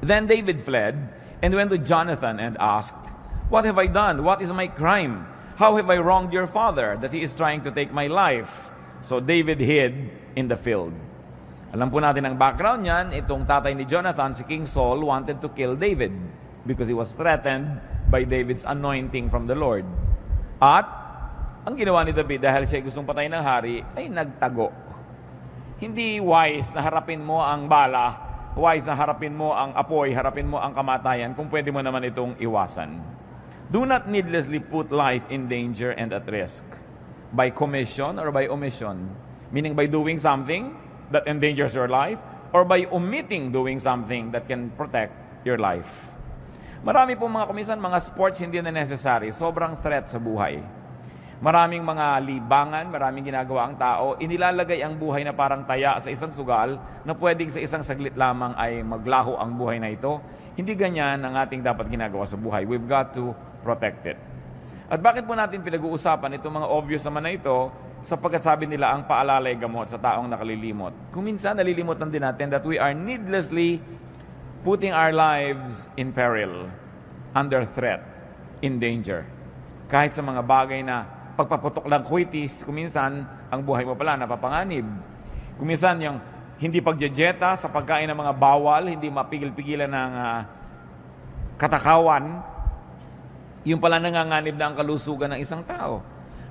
Then David fled and went to Jonathan and asked, "What have I done? What is my crime? How have I wronged your father that he is trying to take my life?" So David hid in the field. Alam po natin ang background niyan, itong tatay ni Jonathan, si King Saul, wanted to kill David because he was threatened by David's anointing from the Lord. At ang ginawa ni David dahil siya gustong patayin ng hari, ay nagtago. Hindi wise na harapin mo ang bala, wise na harapin mo ang apoy, harapin mo ang kamatayan, kung pwede mo naman itong iwasan. Do not needlessly put life in danger and at risk by commission or by omission. Meaning by doing something that endangers your life or by omitting doing something that can protect your life. Marami po mga kumisan, mga sports hindi na necessary. Sobrang threat sa buhay. Maraming mga libangan, maraming ginagawa ang tao, inilalagay ang buhay na parang taya sa isang sugal na pwedeng sa isang saglit lamang ay maglaho ang buhay na ito. Hindi ganyan ang ating dapat ginagawa sa buhay. We've got to protect it. At bakit po natin pinag-uusapan itong mga obvious naman na ito? Sapagkat sabi nila ang paalalay gamot sa taong nakalilimot. Kung minsan nalilimutan din natin that we are needlessly putting our lives in peril, under threat, in danger. Kahit sa mga bagay na pagpaputok lang kwitis, kuminsan ang buhay mo pala napapanganib. Kuminsan yung hindi pagjejeta sa pagkain ng mga bawal, hindi mapigil-pigilan ng katakawan, yung pala nanganganib na ang kalusugan ng isang tao.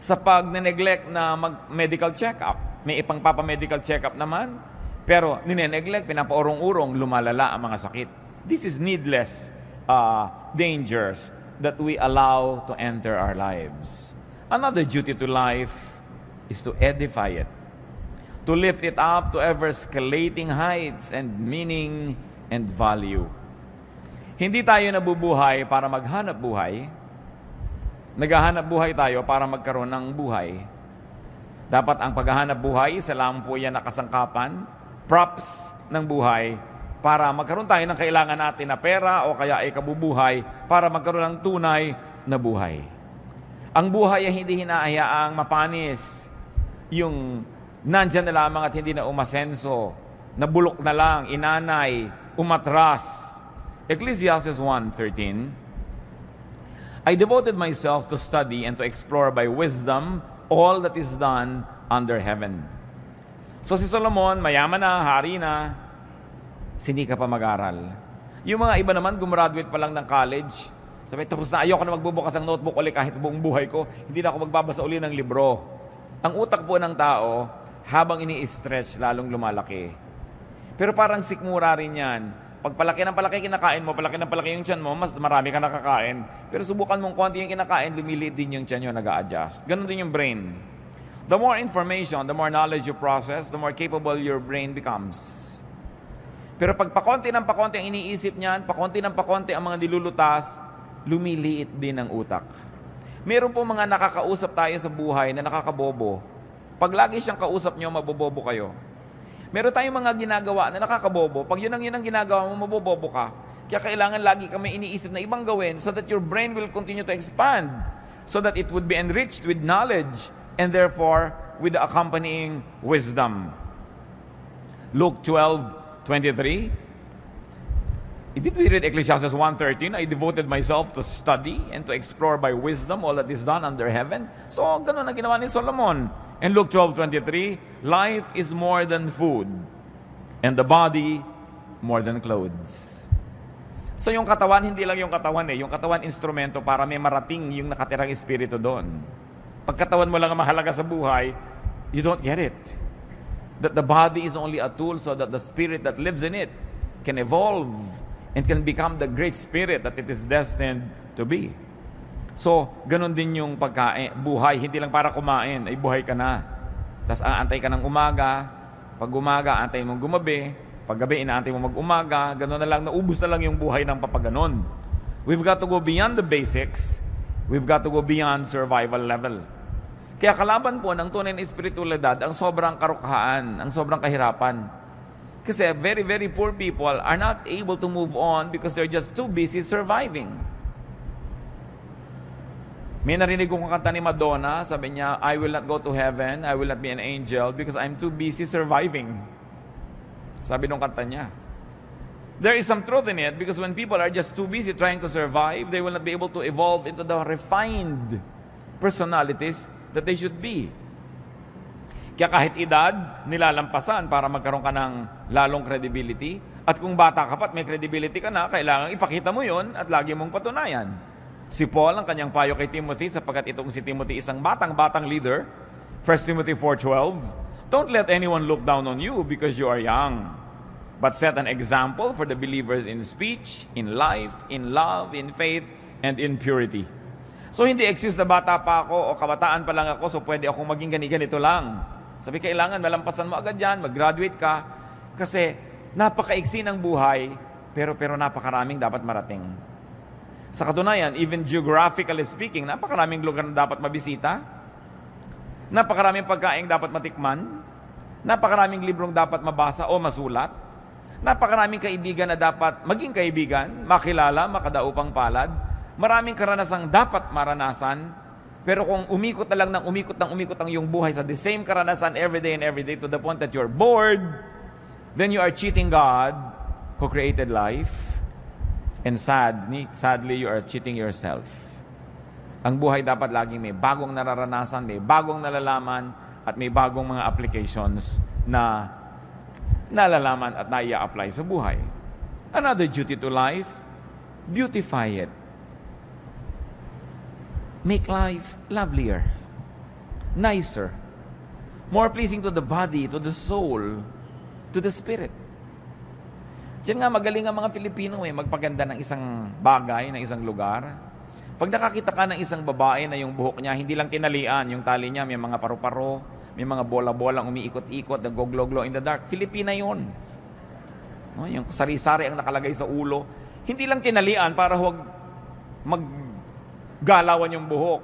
Sa pag-neglect na mag-medical check-up, may ipang papa-medical check-up naman, pero nineneglect, pinapaurong-urong, lumalala ang mga sakit. This is needless dangers that we allow to enter our lives. Another duty to life is to edify it, to lift it up to ever-escalating heights and meaning and value. Hindi tayo nabubuhay para maghanap buhay. Naghahanap buhay tayo para magkaroon ng buhay. Dapat ang paghahanap buhay, isa lang po yan nakasangkapan, props ng buhay, para magkaroon tayo ng kailangan natin na pera o kaya ay kabubuhay para magkaroon ng tunay na buhay. Ang buhay ay hindi hinahayaang mapanis, yung nandyan na lamang at hindi na umasenso, nabulok na lang, inanay, umatras. Ecclesiastes 1:13, I devoted myself to study and to explore by wisdom all that is done under heaven. So si Solomon, mayaman na, hari na, sinika pa mag-aral. Yung mga iba naman, gumraduate pa lang ng college, sabi, tapos na, ayoko na magbubukas ang notebook ulit kahit buong buhay ko, hindi na ako magbabasa uli ng libro. Ang utak po ng tao, habang ini-stretch, lalong lumalaki. Pero parang sikmura rin yan. Pag palaki ng palaki kinakain mo, palaki ng palaki yung tiyan mo, mas marami ka nakakain. Pero subukan mong konti yung kinakain, lumiliit din yung tiyan nyo, nag-a-adjust. Ganon din yung brain. The more information, the more knowledge you process, the more capable your brain becomes. Pero pag pakonti ng pakonti ang iniisip niyan, pakonti ng pakonti ang mga nilulutas, lumiliit din ang utak. Meron po mga nakakausap tayo sa buhay na nakakabobo. Pag lagi siyang kausap nyo, mabobobo kayo. Meron tayong mga ginagawa na nakakabobo. Pag yun ang ginagawa mo, mabobobo ka. Kaya kailangan lagi kami iniisip na ibang gawin so that your brain will continue to expand, so that it would be enriched with knowledge and therefore with the accompanying wisdom. Luke 12:23. Did we read Ecclesiastes 1:13? I devoted myself to study and to explore by wisdom all that is done under heaven. So, ganun ang ginawa ni Solomon. And Luke 12:23, life is more than food, and the body more than clothes. So, yung katawan, hindi lang yung katawan eh. Yung katawan, instrumento para may marating yung nakatirang espiritu doon. Pag katawan mo lang ang mahalaga sa buhay, you don't get it. That the body is only a tool so that the spirit that lives in it can evolve and can become the great spirit that it is destined to be. So, ganun din yung pagkain, buhay, hindi lang para kumain, ay buhay ka na. Tapos aantay ka ng umaga, pag umaga, antay mong gumabi, pag gabi, inaantay mo mag-umaga, ganun na lang, naubos na lang yung buhay ng papaganon. We've got to go beyond the basics, we've got to go beyond survival level. Kaya kalaban po ng tunay na espiritualidad, ang sobrang karukhaan, ang sobrang kahirapan. Kasi very, very poor people are not able to move on because they're just too busy surviving. May narinig kong kanta ni Madonna, sabi niya, I will not go to heaven, I will not be an angel because I'm too busy surviving. Sabi nung kanta niya. There is some truth in it because when people are just too busy trying to survive, they will not be able to evolve into the refined personalities that they should be. Kaya kahit edad, nilalampasan para magkaroon ka ng lalong credibility. At kung bata ka pa at may credibility ka na, kailangan ipakita mo yon at lagi mong patunayan. Si Paul, ang kanyang payo kay Timothy, sapagkat itong si Timothy isang batang leader, 1 Timothy 4:12, don't let anyone look down on you because you are young. But set an example for the believers in speech, in life, in love, in faith, and in purity. So hindi excuse na bata pa ako o kabataan pa lang ako so pwede akong maging ganito lang. Sabi kailangan malampasan mo agad yan, mag-graduate ka kasi napakaiksi ng buhay pero napakaraming dapat marating. Sa katunayan, even geographically speaking, napakaraming lugar na dapat mabisita. Napakaraming pagkain dapat matikman. Napakaraming librong dapat mabasa o masulat. Napakaraming kaibigan na dapat maging kaibigan, makilala, makadaupang palad. Maraming karanasang dapat maranasan. Pero kung umikot na lang ng umikot ang iyong buhay sa the same karanasan every day to the point that you're bored, then you are cheating God who created life. And sadly, you are cheating yourself. Ang buhay dapat laging may bagong nararanasan, may bagong nalalaman, at may bagong mga applications na nalalaman at naia-apply sa buhay. Another duty to life, beautify it. Make life lovelier, nicer, more pleasing to the body, to the soul, to the spirit. Diyan nga magaling ang mga Filipino magpaganda ng isang bagay, ng isang lugar. Pag nakakita ka ng isang babae na yung buhok niya, hindi lang tinalian, yung tali niya, may mga paru-paro, may mga bola-bolang umiikot-ikot, nag-glow-glow in the dark. Filipina yun. No, yung sari-sari ang nakalagay sa ulo. Hindi lang tinalian para huwag maggalawan yung buhok.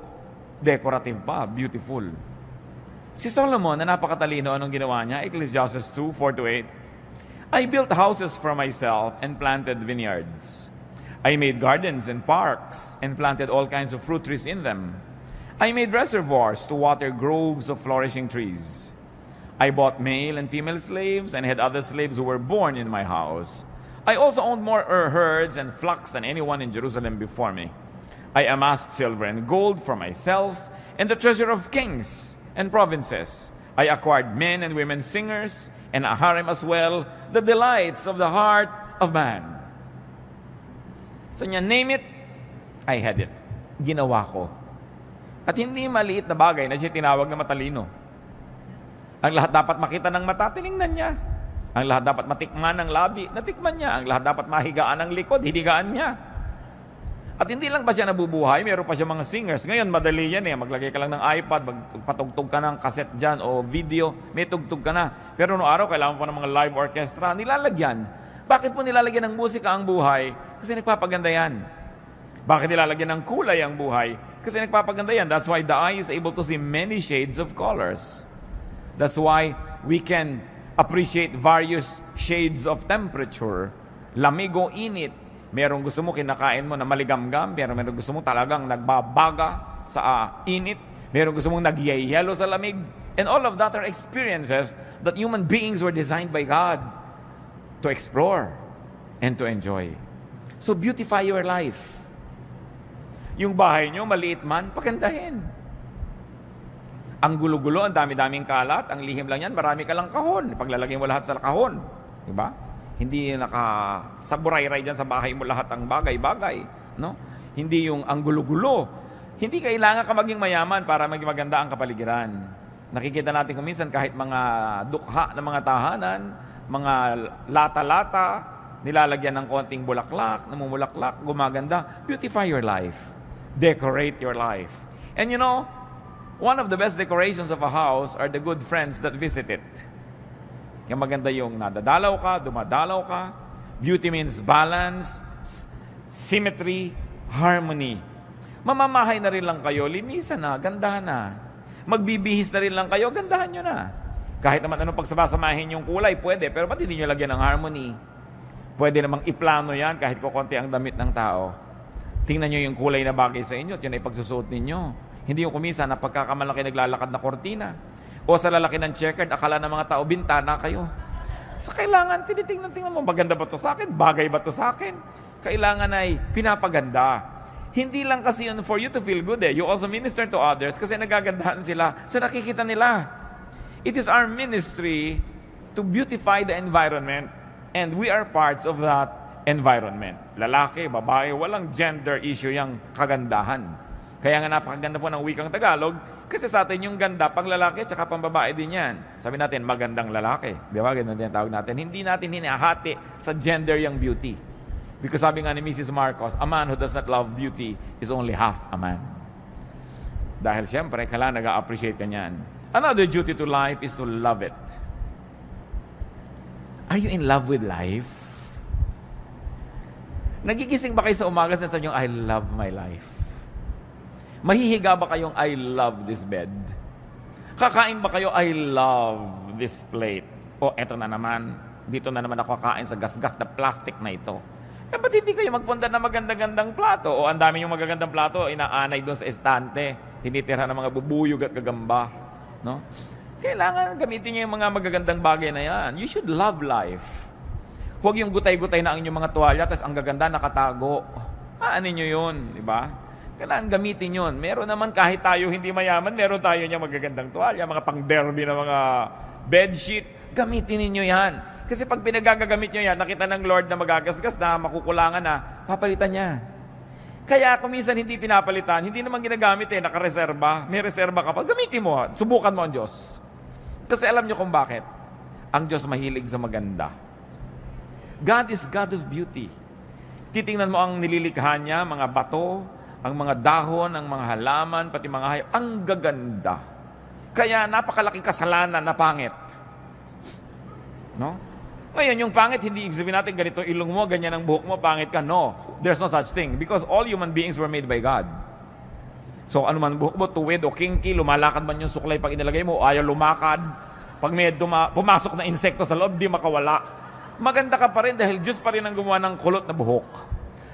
Decorative pa, beautiful. Si Solomon, na napakatalino, anong ginawa niya? Ecclesiastes 2:4-8. I built houses for myself and planted vineyards. I made gardens and parks and planted all kinds of fruit trees in them. I made reservoirs to water groves of flourishing trees. I bought male and female slaves and had other slaves who were born in my house. I also owned more herds and flocks than anyone in Jerusalem before me. I amassed silver and gold for myself and the treasure of kings and provinces. I acquired men and women singers and a harem as well, the delights of the heart of man. So niya, name it, I had it. Ginawa ko. At hindi maliit na bagay na siya tinawag na matalino. Ang lahat dapat makita ng mata, tiningnan niya. Ang lahat dapat matikman ng labi, natikman niya. Ang lahat dapat mahigaan ng likod, hinigaan niya. At hindi lang ba siya nabubuhay, meron pa siya mga singers. Ngayon, madali yan maglagay ka lang ng iPad, magpatugtog ka ng cassette dyan o video, may tugtog ka na. Pero noong araw, kailangan pa ng mga live orchestra, nilalagyan. Bakit po nilalagyan ng musika ang buhay? Kasi nagpapaganda yan. Bakit nilalagyan ng kulay ang buhay? Kasi nagpapaganda yan. That's why the eye is able to see many shades of colors. That's why we can appreciate various shades of temperature. Lamig o init. Merong gusto mo kinakain mo na maligamgam. Merong gusto mo talagang nagbabaga sa init. Merong gusto mong nagyayelo sa lamig. And all of that are experiences that human beings were designed by God to explore and to enjoy. So beautify your life. Yung bahay nyo, maliit man, pagandahin. Ang gulo-gulo, ang dami-daming kalat, ang lihim lang yan, marami ka lang kahon. Paglalagay mo lahat sa kahon. Diba? Hindi saburay-ray dyan sa bahay mo lahat ang bagay-bagay. No? Hindi yung ang gulo-gulo. Hindi kailangan ka maging mayaman para maging maganda ang kapaligiran. Nakikita natin kung minsan kahit mga dukha ng mga tahanan, mga lata-lata, nilalagyan ng konting bulaklak, namumulaklak, gumaganda. Beautify your life. Decorate your life. And you know, one of the best decorations of a house are the good friends that visit it. Yung maganda yung nadadalaw ka, dumadalaw ka. Beauty means balance, symmetry, harmony. Mamamahay na rin lang kayo, linisan na, gandahan na. Magbibihis na rin lang kayo, gandahan nyo na. Kahit naman anong pagsasamahin yung kulay, pwede. Pero ba't hindi nyo lagyan ng harmony? Pwede namang iplano yan kahit kukunti ang damit ng tao. Tingnan nyo yung kulay na bagay sa inyo at yun ay pagsusuot ninyo. Hindi yung kumisa na pagkakamalaki naglalakad na kortina. O sa lalaki ng checkered, akala ng mga tao, bintana kayo. Sa kailangan, tinitingnan mo, maganda ba to sa akin? Bagay ba to sa akin? Kailangan ay pinapaganda. Hindi lang kasi yun for you to feel good You also minister to others kasi nagagandahan sila sa nakikita nila. It is our ministry to beautify the environment and we are parts of that environment. Lalaki, babae, walang gender issue yung kagandahan. Kaya nga napakaganda po ng wikang Tagalog kasi sa atin yung ganda pang lalaki at saka pang babae din yan. Sabi natin, magandang lalaki. Di ba? Ganun din tawag natin. Hindi natin hinahati sa gender yung beauty. Because sabi nga ni Mrs. Marcos, a man who does not love beauty is only half a man. Dahil siyempre, kailangan nag-appreciate ka niyan. Another duty to life is to love it. Are you in love with life? Nagigising ba kayo sa umaga sa sabi nyo, I love my life? Mahihiga ba kayong, I love this bed? Kakain ba kayo, I love this plate? O eto na naman, dito na naman ako kakain sa gasgas na plastic na ito. Ba't hindi kayo magpunta na magandang-gandang plato? O ang dami yung magagandang plato, inaanay doon sa estante, tinitira ng mga bubuyog at gagamba. No? Kailangan gamitin nyo yung mga magagandang bagay na yan. You should love life. Huwag yung gutay-gutay na ang inyong mga tuwalya, tapos ang gaganda nakatago. Ano nyo yun, di ba? Kailangan gamitin yun. Meron naman kahit tayo hindi mayaman, meron tayo niya magagandang tuwalya, mga pang-derby na mga bedsheet. Gamitin ninyo yan. Kasi pag pinagagamit nyo yan, nakita ng Lord na magagasgas na, makukulangan na, papalitan niya. Kaya kung minsan hindi pinapalitan, hindi naman ginagamit nakareserba. May reserba ka pa, gamitin mo. Subukan mo ang Diyos. Kasi alam nyo kung bakit. Ang Diyos mahilig sa maganda. God is God of beauty. Titingnan mo ang nililikha niya, mga bato, ang mga dahon, ang mga halaman, pati mga hayop, ang gaganda. Kaya napakalaking kasalanan na pangit. No? Ngayon, yung pangit, hindi ibig sabihin natin ganito ilong mo, ganyan ang buhok mo, pangit ka. No, there's no such thing. Because all human beings were made by God. So, ano man buhok mo, tuwid o kinky, lumalakad man yung suklay pag inilagay mo, ayaw lumakad. Pag may pumasok na insekto sa loob, di makawala. Maganda ka pa rin dahil Diyos pa rin ang gumawa ng kulot na buhok.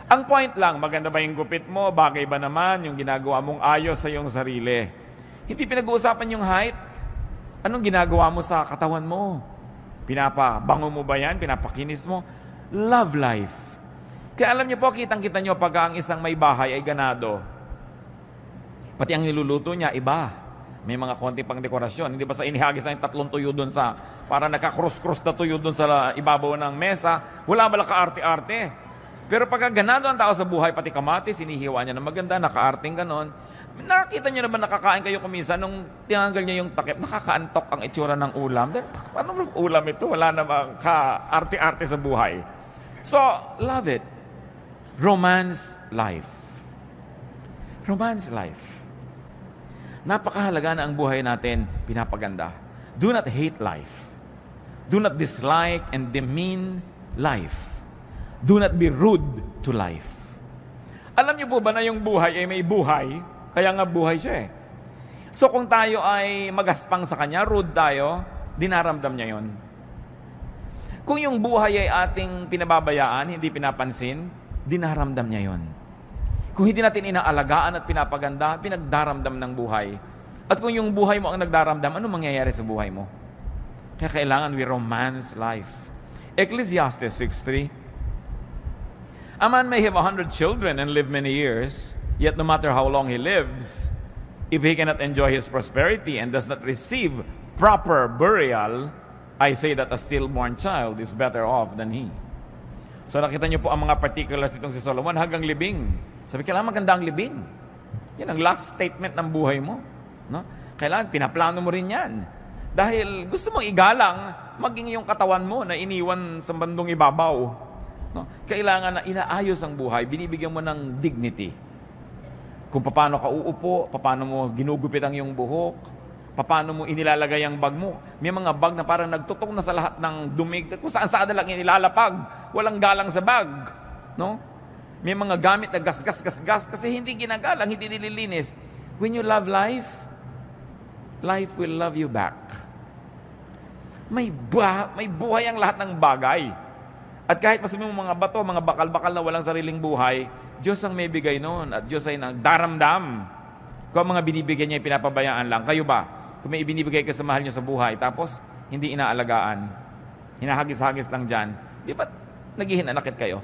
Ang point lang, maganda ba yung gupit mo? Bagay ba naman yung ginagawa mong ayos sa iyong sarili? Hindi pinag-uusapan yung height. Anong ginagawa mo sa katawan mo? Pinapabango mo ba yan? Pinapakinis mo? Love life. Kaya alam niyo po, kitang-kita niyo pag ang isang may bahay ay ganado. Pati ang niluluto niya, iba. May mga konti pang dekorasyon. Hindi ba sa inihagis na yung 3 tuyo doon sa, para naka-cross-cross na tuyo doon sa ibabaw ng mesa, wala ba ka-arte-arte? Pero pagka ganado ang tao sa buhay, pati kamatis, sinihiwa niya na maganda, naka-arting ganon. Nakakita niyo naman nakakain kayo kuminsan nung tinanggal niya yung takip, nakakaantok ang itsura ng ulam. Then, paano ulam ito? Wala namang ka-arte-arte sa buhay. So, love it. Romance life. Romance life. Napakahalaga na ang buhay natin pinapaganda. Do not hate life. Do not dislike and demean life. Do not be rude to life. Alam niyo po ba na yung buhay ay may buhay? Kaya nga buhay siya So kung tayo ay magaspang sa kanya, rude tayo, dinaramdam niya yon. Kung yung buhay ay ating pinababayaan, hindi pinapansin, dinaramdam niya yon. Kung hindi natin inaalagaan at pinapaganda, pinagdaramdam ng buhay. At kung yung buhay mo ang nagdaramdam, ano mangyayari sa buhay mo? Kaya kailangan we romance life. Ecclesiastes 6:3. A man may have 100 children and live many years, yet no matter how long he lives, if he cannot enjoy his prosperity and does not receive proper burial, I say that a stillborn child is better off than he. So nakita niyo po ang mga particulars itong si Solomon hanggang libing. Sabi, kailangan maganda ang libing. Yan ang last statement ng buhay mo. No? Kailangan pinaplano mo rin yan. Dahil gusto mong igalang, maging yung katawan mo na iniwan sa bandong ibabaw. No? Kailangan na inaayos ang buhay, binibigyan mo ng dignity. Kung paano ka uupo, paano mo ginugupit ang iyong buhok, paano mo inilalagay ang bag mo. May mga bag na parang nagtutong na sa lahat ng dumig, kung saan lang inilalapag, walang galang sa bag. No? May mga gamit na gas kasi hindi ginagalang, hindi nililinis. When you love life, life will love you back. May buhay ang lahat ng bagay. At kahit masabi mo mga bato, mga bakal-bakal na walang sariling buhay, Diyos ang may bigay noon at Diyos ay nagdaramdam. Kung ang mga binibigay niya ay pinapabayaan lang, kayo ba? Kung may ibinibigay ka sa mahal niyo sa buhay, tapos hindi inaalagaan, hinahagis-hagis lang dyan, di ba naghihinanakit kayo?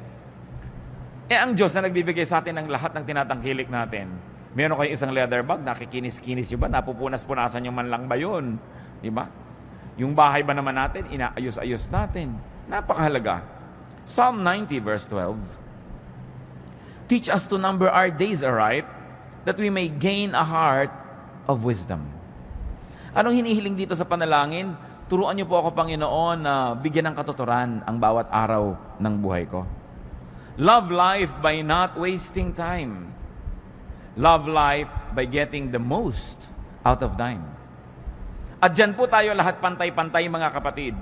Ang Diyos na nagbibigay sa atin ng lahat ng tinatangkilik natin. Meron kayo isang leather bag, nakikinis-kinis nyo ba? Napupunas-punasan nyo man lang ba yun? Di ba? Yung bahay ba naman natin, inaayos-ayos natin. Napakahalaga. Psalm 90 verse 12. Teach us to number our days aright, that we may gain a heart of wisdom. Anong hinihiling dito sa panalangin? Turuan niyo po ako, Panginoon, na bigyan ng katuturan ang bawat araw ng buhay ko. Love life by not wasting time. Love life by getting the most out of time. At dyan po tayo lahat pantay-pantay, mga kapatid.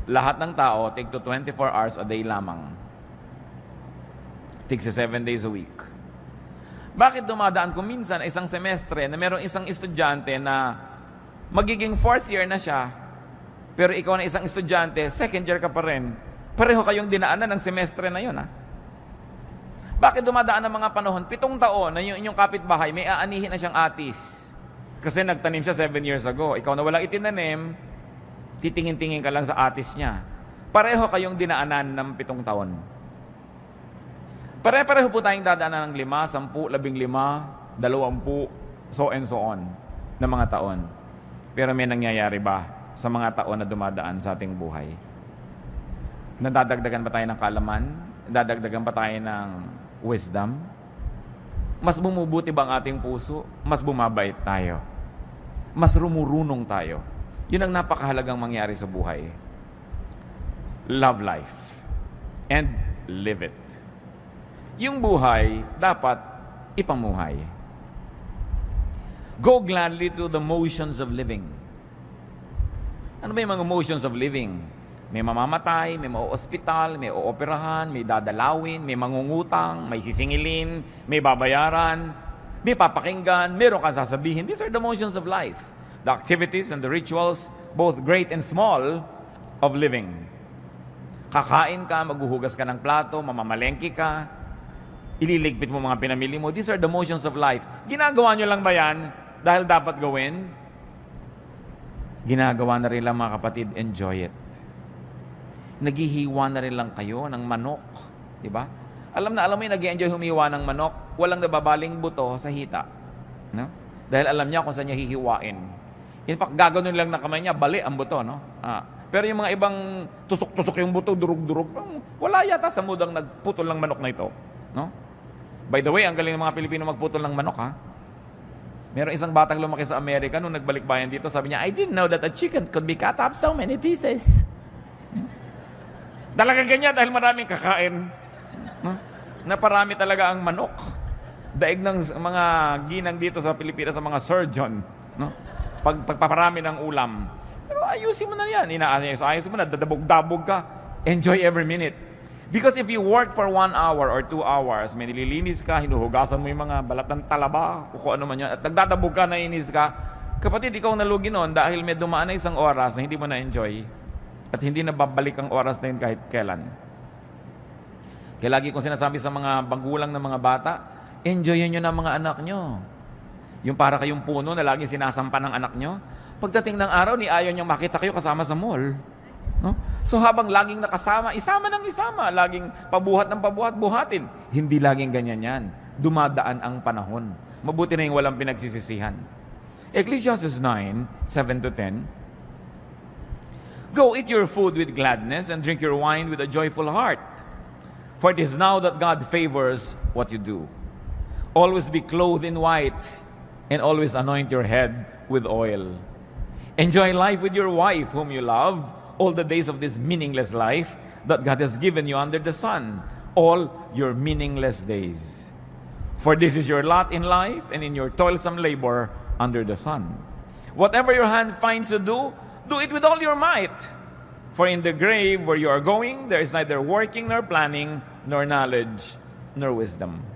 Lahat ng tao, tig to 24 hours a day lamang. Tig 7 days a week. Bakit dumadaan ko minsan isang semestre na merong isang estudyante na magiging 4th year na siya, pero ikaw na isang estudyante, 2nd year ka pa rin, pareho kayong dinaanan ng semestre na yun, ha? Bakit dumadaan ng mga panahon? 7 taon na yung inyong kapitbahay, may aanihin na siyang atis. Kasi nagtanim siya 7 years ago. Ikaw na walang itinanim, titingin-tingin ka lang sa atis niya. Pareho kayong dinaanan ng 7 taon. Pare-pareho po tayong dadaanan ng 5, 10, 15, 20, so and so on, na mga taon. Pero may nangyayari ba sa mga taon na dumadaan sa ating buhay? Nadadagdagan ba tayo ng kaalaman? Nadadagdagan ba tayo ng wisdom? Mas bumubuti ba ang ating puso? Mas bumabait tayo? Mas rumurunong tayo? Yun ang napakahalagang mangyari sa buhay. Love life and live it. Yung buhay dapat ipamuhay. Go gladly through the motions of living. Ano ba yung mga motions of living? May mamamatay, may mauospital, may ooperahan, may dadalawin, may mangungutang, may sisingilin, may babayaran, may papakinggan, meron kang sasabihin. These are the motions of life. The activities and the rituals, both great and small, of living. Kakain ka, maghuhugas ka ng plato, mamamalengke ka, ililigpit mo mga pinamili mo. These are the motions of life. Ginagawa nyo lang ba yan dahil dapat gawin? Ginagawa na rin lang, mga kapatid, enjoy it. Naghihiwa na rin lang kayo ng manok, di ba? Alam mo yung nag-enjoy humiwa ng manok, walang nababaling buto sa hita. No? Dahil alam niya kung saan niya hihiwain. In fact, gagawin lang na kamay niya, bali ang buto, no? Pero yung mga ibang tusok-tusok yung buto, durug-durug, wala yata sa mudang nagputol ng manok na ito, no? By the way, ang galing ng mga Pilipino magputol ng manok, ha? Meron isang batang lumaki sa Amerika nung nagbalik bayan dito, sabi niya, I didn't know that a chicken could be cut up so many pieces. Talagang ganyan dahil maraming kakain. No? Naparami talaga ang manok. Daig ng mga ginang dito sa Pilipinas sa mga surgeon. No? Pagpaparami ng ulam. Pero ayusin mo na yan. Inaayos mo na, dadabog-dabog ka. Enjoy every minute. Because if you work for 1 hour or 2 hours, may nililinis ka, hinuhugasan mo yung mga balat ng talaba, o kung ano man yan, at nagdadabog ka, nainis ka, kapatid, ikaw nalugi nun dahil may dumaan na isang oras na hindi mo na-enjoy. At hindi na babalik ang oras na yun kahit kailan. Kaya lagi kong sinasabi sa mga bagulang ng mga bata, enjoyin nyo na mga anak nyo. Yung para kayong puno na laging sinasampa ng anak nyo, pagdating ng araw, ni ayaw niyang makita kayo kasama sa mall. No? So habang laging nakasama, isama ng isama, laging pabuhat ng pabuhat, buhatin. Hindi laging ganyan yan. Dumadaan ang panahon. Mabuti na yung walang pinagsisisihan. Ecclesiastes 9, 7-10, Go eat your food with gladness and drink your wine with a joyful heart. For it is now that God favors what you do. Always be clothed in white and always anoint your head with oil. Enjoy life with your wife whom you love all the days of this meaningless life that God has given you under the sun, all your meaningless days. For this is your lot in life and in your toilsome labor under the sun. Whatever your hand finds to do it with all your might. For in the grave where you are going, there is neither working nor planning, nor knowledge, nor wisdom.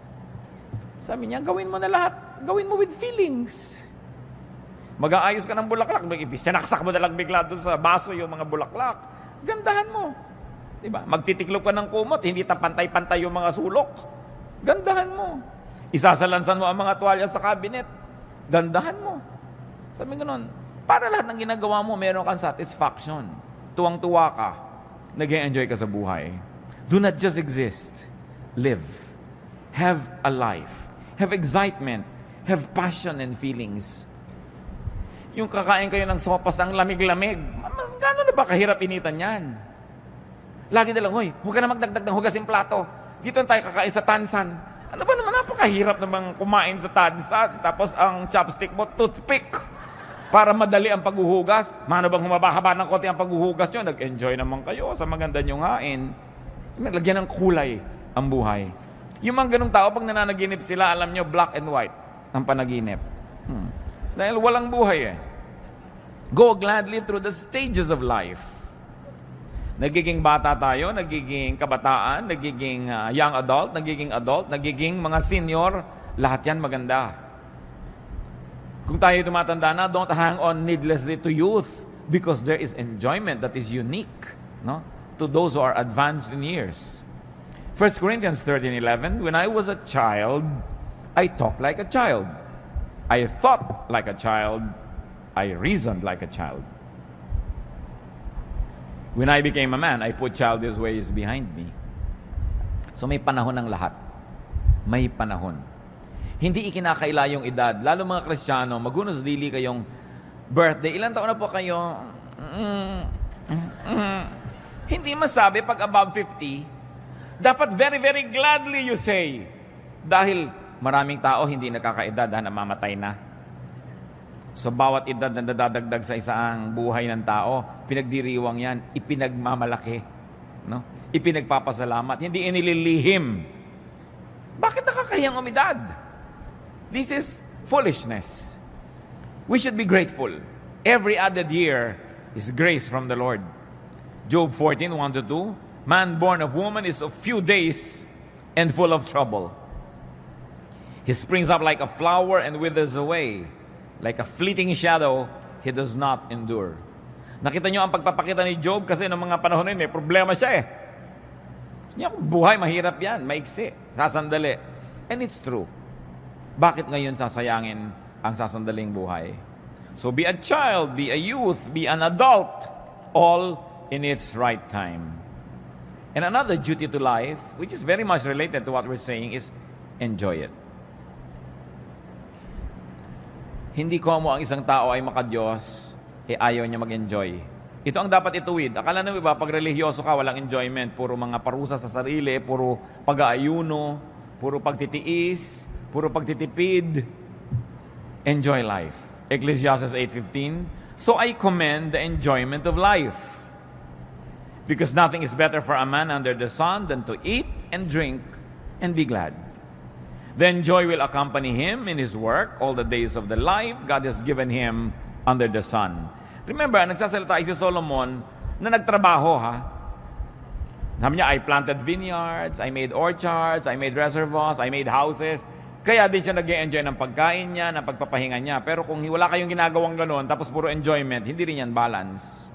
Sabi niya, gawin mo na lahat. Gawin mo with feelings. Mag-aayos ka ng bulaklak. Sinaksak mo na lang bigla doon sa baso yung mga bulaklak. Gandahan mo. Diba? Magtitiklop ka ng kumot, hindi pantay-pantay yung mga sulok. Gandahan mo. Isasalansan mo ang mga tuwalya sa cabinet. Gandahan mo. Sabi gano'n, para lahat ng ginagawa mo, meron kang satisfaction. tuwang-tuwa ka, nag-enjoy ka sa buhay. Do not just exist. Live. Have a life. Have excitement. Have passion and feelings. Yung kakain kayo ng sopas ang lamig-lamig, gano'n na ba kahirap initan yan? Lagi na lang, hoy, huwag ka na magdagdag ng hugasin plato. Dito tayo kakain sa tansan. Ano ba naman, napakahirap namang kumain sa tansan. Tapos ang chopstick mo, toothpick. Para madali ang paghuhugas. Mano bang humaba-haba ng konti ang paghuhugas nyo? Nag-enjoy naman kayo sa maganda nyong hain. Lagyan ng kulay ang buhay. Yung mga ganong tao, pag nananaginip sila, alam nyo, black and white ang panaginip. Dahil walang buhay eh. Go gladly through the stages of life. Nagiging bata tayo, nagiging kabataan, nagiging young adult, nagiging mga senior, lahat yan maganda. Kung tayo tumatanda na, don't hang on needlessly to youth because there is enjoyment that is unique, no, to those who are advanced in years. 1 Corinthians 13:11, when I was a child, I talked like a child. I thought like a child. I reasoned like a child. When I became a man, I put childish ways behind me. So may panahon ng lahat. May panahon. Hindi ikinakaila yung edad. Lalo mga Kristiyano, magunos dili kayong birthday. Ilan taon na po kayo? Hindi masabi pag above 50. Dapat very, very gladly you say. Dahil maraming tao hindi nakakaedad dahil namamatay na. So bawat edad na nadadagdag sa isang buhay ng tao, pinagdiriwang yan, ipinagmamalaki, no? Ipinagpapasalamat, hindi inililihim. Bakit nakakahiyang umidad? This is foolishness. We should be grateful. Every added year is grace from the Lord. Job 14:1-2, man born of woman is of few days and full of trouble. He springs up like a flower and withers away. Like a fleeting shadow, he does not endure. Nakita nyo ang pagpapakita ni Job kasi noong mga panahon na yun, may problema siya eh. Niya, buhay, mahirap yan, maiksi, sasandali. And it's true. Bakit ngayon sasayangin ang sasandaling buhay? So be a child, be a youth, be an adult, all in its right time. And another duty to life, which is very much related to what we're saying, is enjoy it. Hindi komo ang isang tao ay makadiyos, ayaw niya mag-enjoy. Ito ang dapat ituwid. Akala naman ba, pag religyoso ka, walang enjoyment. Puro mga parusa sa sarili, puro pag-aayuno, puro pagtitiis, puro pagtitipid. Enjoy life. Ecclesiastes 8:15, so I commend the enjoyment of life. Because nothing is better for a man under the sun than to eat and drink and be glad. Then joy will accompany him in his work all the days of the life God has given him under the sun. Remember, nagsasalita si Solomon na nagtrabaho ha. Sabi niya, I planted vineyards, I made orchards, I made reservoirs, I made houses. Kaya din siya nag-enjoy ng pagkain niya, ng pagpapahinga niya. Pero kung wala kayong ginagawang gano'n, tapos puro enjoyment, hindi rin yan balance.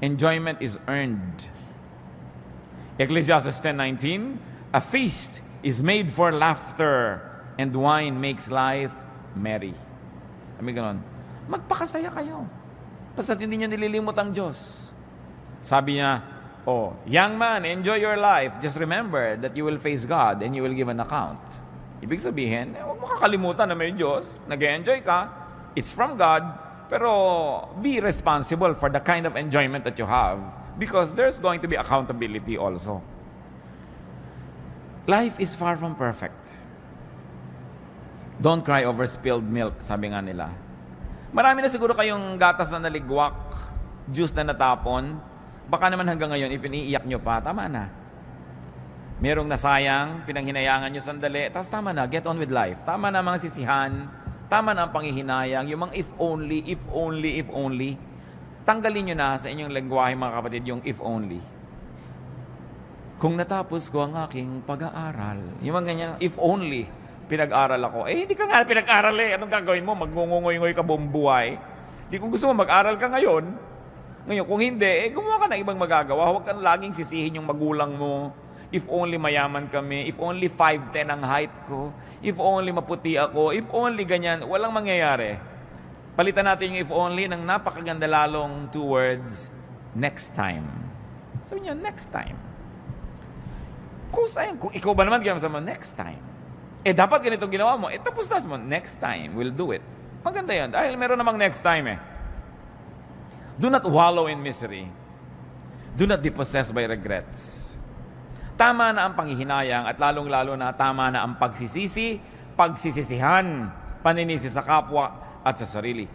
Enjoyment is earned. Ecclesiastes 10:19, a feast is made for laughter, and wine makes life merry. Sabi ganon, magpakasaya kayo. Basta hindi niyo nililimot ang Diyos. Sabi niya, oh, young man, enjoy your life. Just remember that you will face God and you will give an account. Ibig sabihin, huwag mo kakalimutan na may Diyos. Nag-enjoy ka. It's from God. Pero be responsible for the kind of enjoyment that you have because there's going to be accountability also. Life is far from perfect. Don't cry over spilled milk, sabi nga nila. Marami na siguro kayong gatas na naligwak, juice na natapon. Baka naman hanggang ngayon, ipiniiyak nyo pa, tama na. Merong nasayang, pinanghinayangan nyo sandali, tapos tama na, get on with life. Tama na mga sisihan, tama na ang panghihinayang, yung mga if only, if only, if only. Tanggalin nyo na sa inyong lengguwahe mga kapatid yung if only. Kung natapos ko ang aking pag-aaral, yung mga ganyan, if only, pinag-aral ako. Hindi ka nga pinag-aral eh. Anong gagawin mo? Magngungungoy-ngoy ka buong buhay. Kung gusto mo, mag-aral ka ngayon. Ngayon, kung hindi, gumawa ka ng ibang magagawa. Huwag ka laging sisihin yung magulang mo. If only mayaman kami. If only 5'10" ang height ko. If only maputi ako. If only ganyan. Walang mangyayari. Palitan natin yung if only ng napakaganda lalong 2 words. next time. Sabi niya, next time. Kung ikaw ba naman ginawa mo, next time. Dapat ganito ginawa mo. Tapos na mo, next time, we'll do it. Maganda yun. Dahil meron namang next time Do not wallow in misery. Do not be possessed by regrets. Tama na ang panghihinayang at lalong-lalo na tama na ang pagsisisihan, paninisi sa kapwa at sa sarili.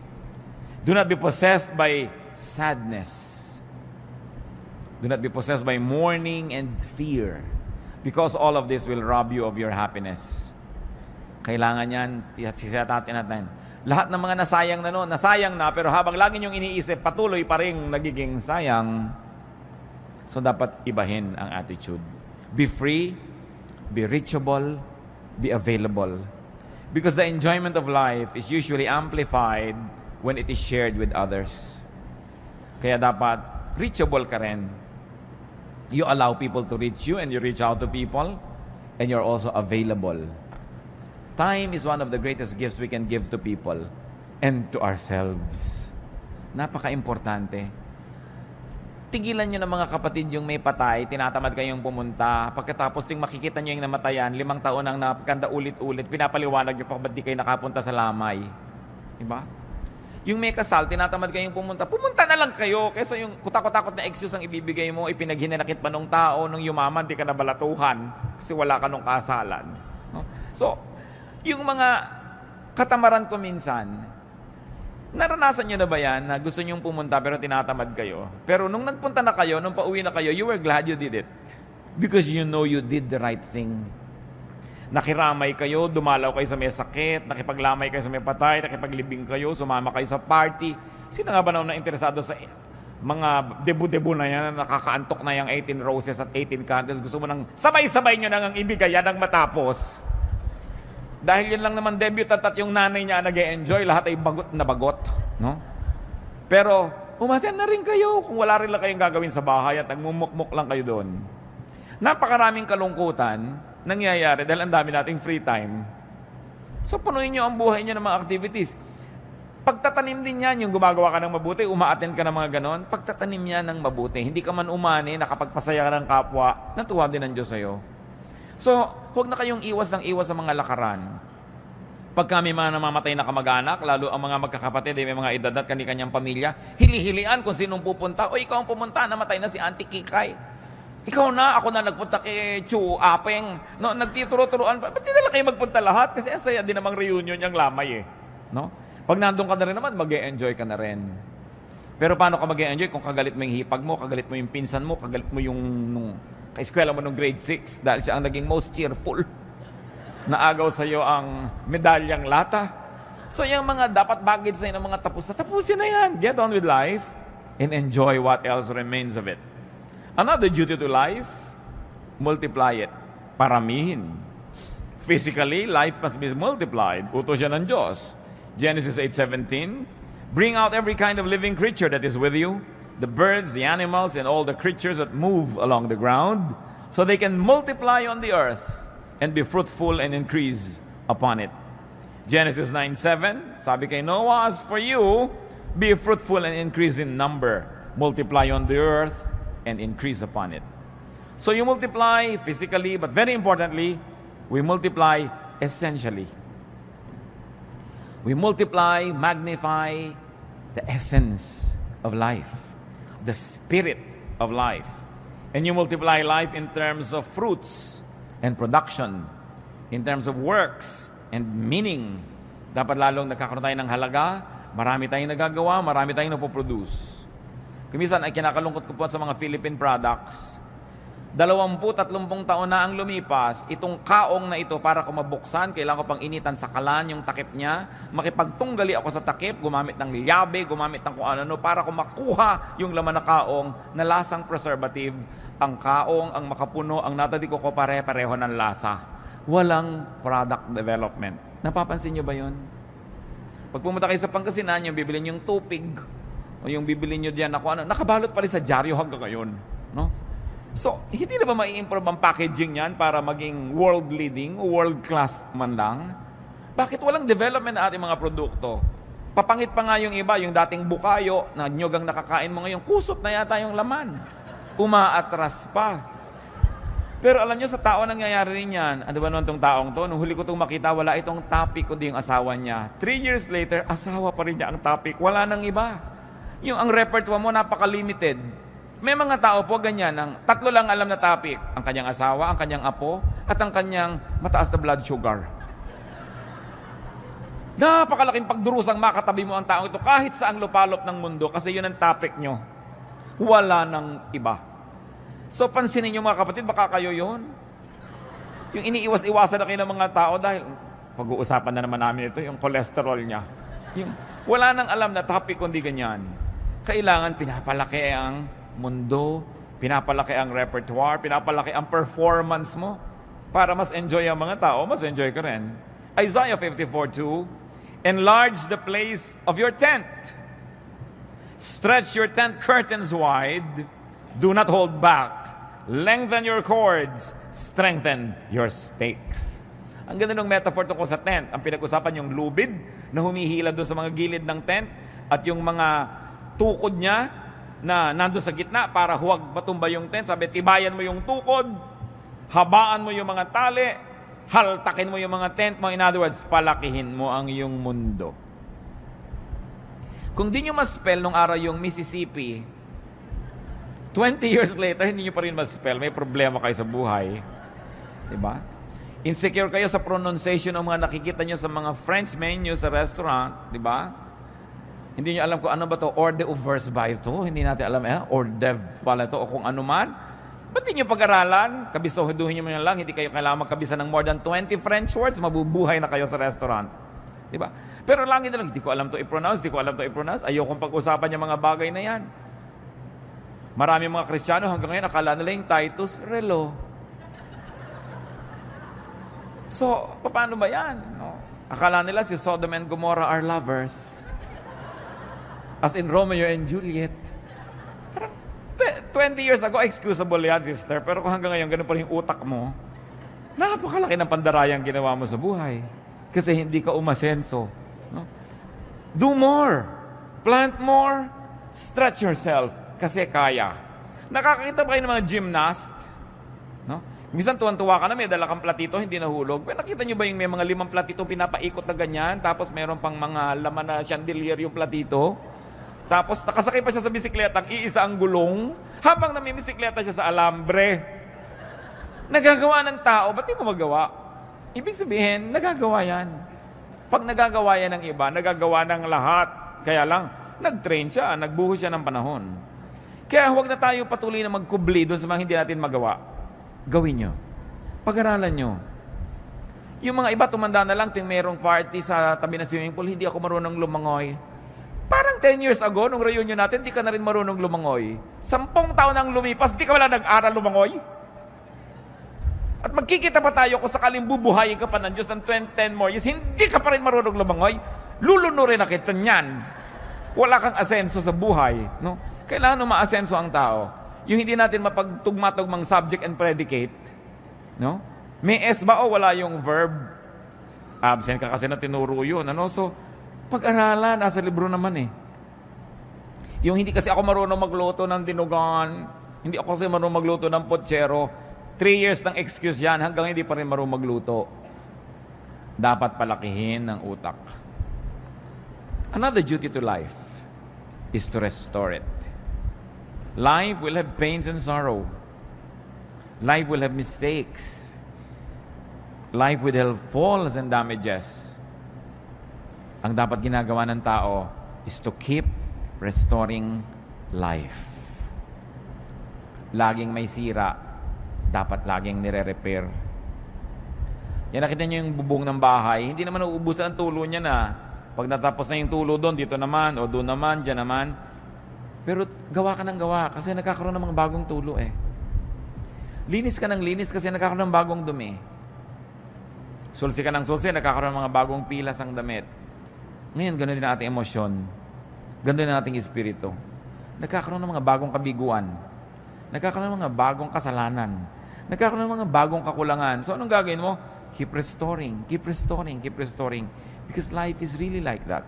Do not be possessed by sadness. Do not be possessed by mourning and fear, because all of this will rob you of your happiness. Kailangan yan, sisitatin natin. Lahat ng mga nasayang na, pero habang lagi niyong iniisip, patuloy pa rin nagiging sayang. So dapat ibahin ang attitude. Be free, be reachable, be available. Because the enjoyment of life is usually amplified when it is shared with others. Kaya dapat reachable ka rin. You allow people to reach you and you reach out to people and you're also available. Time is one of the greatest gifts we can give to people and to ourselves. Napaka-importante. Tigilan nyo ng mga kapatid yung may patay, tinatamad kayong pumunta. Pagkatapos ting makikita nyo yung namatayan, 5 taon ang napagkanda ulit-ulit, pinapaliwanag nyo pa ba't di kayo nakapunta sa lamay. Diba? Yung may kasal, tinatamad kayong pumunta na lang kayo, kaysa yung kutakot-takot na excuse ang ibibigay mo, ipinaghinanakit pa nung tao, nung yumaman, di ka nabalatuhan, kasi wala ka nung kasalan. No? So, yung mga katamaran ko minsan, naranasan nyo na ba yan na gusto nyong pumunta pero tinatamad kayo? Pero nung nagpunta na kayo, nung pauwi na kayo, you were glad you did it. Because you know you did the right thing. Nakiramay kayo, dumalaw kayo sa may sakit, nakipaglamay kayo sa may patay, nakipaglibing kayo, sumama kayo sa party. Sino nga ba na interesado sa mga debu-debu na yan, nakakaantok na yung 18 roses at 18 candles, gusto mo nang sabay-sabay nyo nang ibigay yan ang matapos? Dahil yun lang naman debut at yung nanay niya nag-e-enjoy, lahat ay bagot na bagot. No? Pero, umaten na rin kayo kung wala rin lang kayong gagawin sa bahay at nagmumukmuk lang kayo doon. Napakaraming kalungkutan nangyayari dahil ang dami nating free time. So, punuin nyo ang buhay nyo ng mga activities. Pagtatanim din yan, yung gumagawa ka ng mabuti, umaattend ka ng mga ganon, pagtatanim yan ng mabuti. Hindi ka man umani, nakapagpasaya ka ng kapwa, natuwa din ang Diyos sa'yo. So, huwag na kayong iwas sa mga lakaran. Pag kami mga namamatay na kamag-anak, lalo ang mga magkakapatid, may mga edad at kani-kanyang pamilya, hili-hilian kung sinong pupunta. O ikaw ang pumunta, namatay na si Auntie Kikay. Ikaw na, ako na nagpunta kay Chu Apeng. No, nagtituro-turuan pa. Ba't di na kayo magpunta lahat? Kasi ang saya din namang reunion yung lamay No? Pag nandun ka na rin naman, mag-e-enjoy ka na rin. Pero paano ka mag-e-enjoy kung kagalit mo yung hipag mo, kagalit mo yung pinsan mo, kagalit mo yung kaeskwela mo nung grade 6 dahil siya ang naging most cheerful. Naagaw sa iyo ang medalyang lata. So yung mga dapat baggage na yun, ng mga tapusin na yan. Get on with life and enjoy what else remains of it. Another duty to life, multiply it. Paramihin. Physically, life must be multiplied. Utos yan ng Diyos. Genesis 8:17, bring out every kind of living creature that is with you, the birds, the animals, and all the creatures that move along the ground, so they can multiply on the earth and be fruitful and increase upon it. Genesis 9:7, sabi kay Noah, as for you, be fruitful and increase in number, multiply on the earth and increase upon it. So you multiply physically, but very importantly, we multiply essentially. We multiply, magnify the essence of life, the spirit of life. And you multiply life in terms of fruits and production, in terms of works and meaning. Dapat lalong nagkakaroon tayo ng halaga, marami tayong nagagawa, marami tayong napoproduce. Kumisan ay kinakalungkot ko po sa mga Philippine products. 20-30 taon na ang lumipas, itong kaong na ito para ko mabuksan, kailangan ko pang initan sa kalan yung takip niya, makipagtunggali ako sa takip, gumamit ng liyabe, gumamit ng kung ano, para ko makuha yung laman na kaong na lasang preservative. Ang kaong, ang makapuno, ang natadiko ko pare-pareho ng lasa. Walang product development. Napapansin nyo ba yun? Pag pumunta kayo sa Pangasinan, yung bibili nyo yung tupig, o yung bibili nyo diyan, nakabalot pa rin sa dyaryo hanggang ngayon. No? So, hindi na ba mai-improve ang packaging yan para maging world-leading o world-class man lang? Bakit walang development na ating mga produkto? Papangit pa nga yung iba, yung dating bukayo na nyog ang nakakain mo ngayon, kusot na yata yung laman. Umaatras pa. Pero alam nyo, sa tao nangyayari rin yan. Ano ba naman itong taong to? Nung huli ko itong makita, wala itong topic, kundi yung asawa niya. 3 years later, asawa pa rin niya ang topic. Wala nang iba. Yung ang repertoire mo, napaka-limited. May mga tao po ganyan, ang 3 lang alam na topic. Ang kanyang asawa, ang kanyang apo, at ang kanyang mataas na blood sugar. Napakalaking pagdurusang makatabi mo ang taong ito kahit saang lupalop ng mundo kasi yun ang topic nyo. Wala nang iba. So pansinin nyo mga kapatid, baka kayo yun. Yung iniiwas-iwasan na kayo ng mga tao dahil pag-uusapan na naman namin ito, yung cholesterol niya. Yung, wala nang alam na topic kundi ganyan. Kailangan pinapalaki ang mundo, pinapalaki ang repertoire, pinapalaki ang performance mo para mas enjoy ang mga tao, mas enjoy ka rin. Isaiah 54:2, enlarge the place of your tent. Stretch your tent curtains wide. Do not hold back. Lengthen your cords. Strengthen your stakes. Ang ganda ng metaphor tungkol sa tent. Ang pinag-usapan yung lubid na humihila doon sa mga gilid ng tent at yung mga tukod niya na nandun sa gitna para huwag matumba yung tent. Sabi, tibayan mo yung tukod, habaan mo yung mga tali, haltakin mo yung mga tent mo. In other words, palakihin mo ang iyong mundo. Kung di nyo ma-spell nung araw yung Mississippi, 20 years later, hindi nyo pa rin ma-spell. May problema kayo sa buhay. Diba? Insecure kayo sa pronunciation ng mga nakikita nyo sa mga French menu sa restaurant. Diba? Hindi nyo alam kung ano ba to hors d'oeuvres ba ito? Hindi natin alam, hors d'oeuvres pala ito o kung ano man. Ba't di nyo pag-aralan? Kabisoduhin nyo lang, hindi kayo kailangan magkabisa ng more than 20 French words, mabubuhay na kayo sa restaurant. Diba? Pero lang ito lang, hindi ko alam to i-pronounce, ayokong pag-usapan yung mga bagay na yan. Marami mga Kristiyano hanggang ngayon, akala nila yung Titus Relo. So, paano ba yan? No? Akala nila si Sodom and Gomorrah are lovers. As in Romeo and Juliet. 20 years ago, excusable yan, sister. Pero kung hanggang ngayon, ganun pa rin yung utak mo, napakalaki ng pandarayang ginawa mo sa buhay. Kasi hindi ka umasenso. No? Do more. Plant more. Stretch yourself. Kasi kaya. Nakakita ba kayo ng mga gymnast? No? Minsan tuwan-tuwa ka na, may dala kang platito, hindi nahulog. Pero nakita nyo ba yung may mga 5 platito pinapaikot na ganyan, tapos meron pang mga laman na chandelier yung platito? Tapos nakasakay pa siya sa bisikleta, iisa ang gulong, habang namimisikleta siya sa alambre. Nagagawa ng tao, ba't di mo magawa? Ibig sabihin, nagagawa yan. Pag nagagawa yan ng iba, nagagawa ng lahat. Kaya lang, nag-train siya, nagbuhos siya ng panahon. Kaya huwag na tayo patuloy na magkubli doon sa mga hindi natin magawa. Gawin nyo. Pag-aralan nyo. Yung mga iba, tumanda na lang, ting merong party sa tabi ng swimming pool, hindi ako marunong lumangoy. Parang 10 years ago, nung reunion natin, di ka na rin marunong lumangoy. 10 taon nang lumipas, di ka wala nag-aral lumangoy. At magkikita pa tayo kung sakaling bubuhayin ka pa ng Diyos ng 10 more years, hindi ka pa rin marunong lumangoy, lulunurin na kita niyan. Wala kang asenso sa buhay. No? Kailangan umaasenso ang tao. Yung hindi natin mapagtugma-tugmang subject and predicate. No? May S ba o wala yung verb? Absent ka kasi na tinuro yun. Ano? So, pag-aralan, nasa libro naman eh. Yung hindi kasi ako marunong magluto ng dinugan, hindi ako kasi marunong magluto ng potsero, 3 years ng excuse yan, hanggang hindi pa rin marunong magluto. Dapat palakihin ng utak. Another duty to life is to restore it. Life will have pains and sorrow. Life will have mistakes. Life will have falls and damages. Ang dapat ginagawa ng tao is to keep restoring life. Laging may sira, dapat laging nire-repair. Yan, nakita nyo yung bubong ng bahay, hindi naman nauubusan ang tulo niya na. Pag natapos na yung tulo doon, dito naman, o doon naman, dyan naman. Pero gawa ka ng gawa kasi nagkakaroon ng mga bagong tulo eh. Linis ka ng linis kasi nagkakaroon ng bagong dumi. Sulsi ka ng sulsi, nagkakaroon ng mga bagong pilas ang damit. Ngayon, ganoon din ang ating emosyon. Ganoon din ang ating espiritu. Nagkakaroon ng mga bagong kabiguan. Nagkakaroon ng mga bagong kasalanan. Nagkakaroon ng mga bagong kakulangan. So, anong gagawin mo? Keep restoring, keep restoring, keep restoring. Because life is really like that.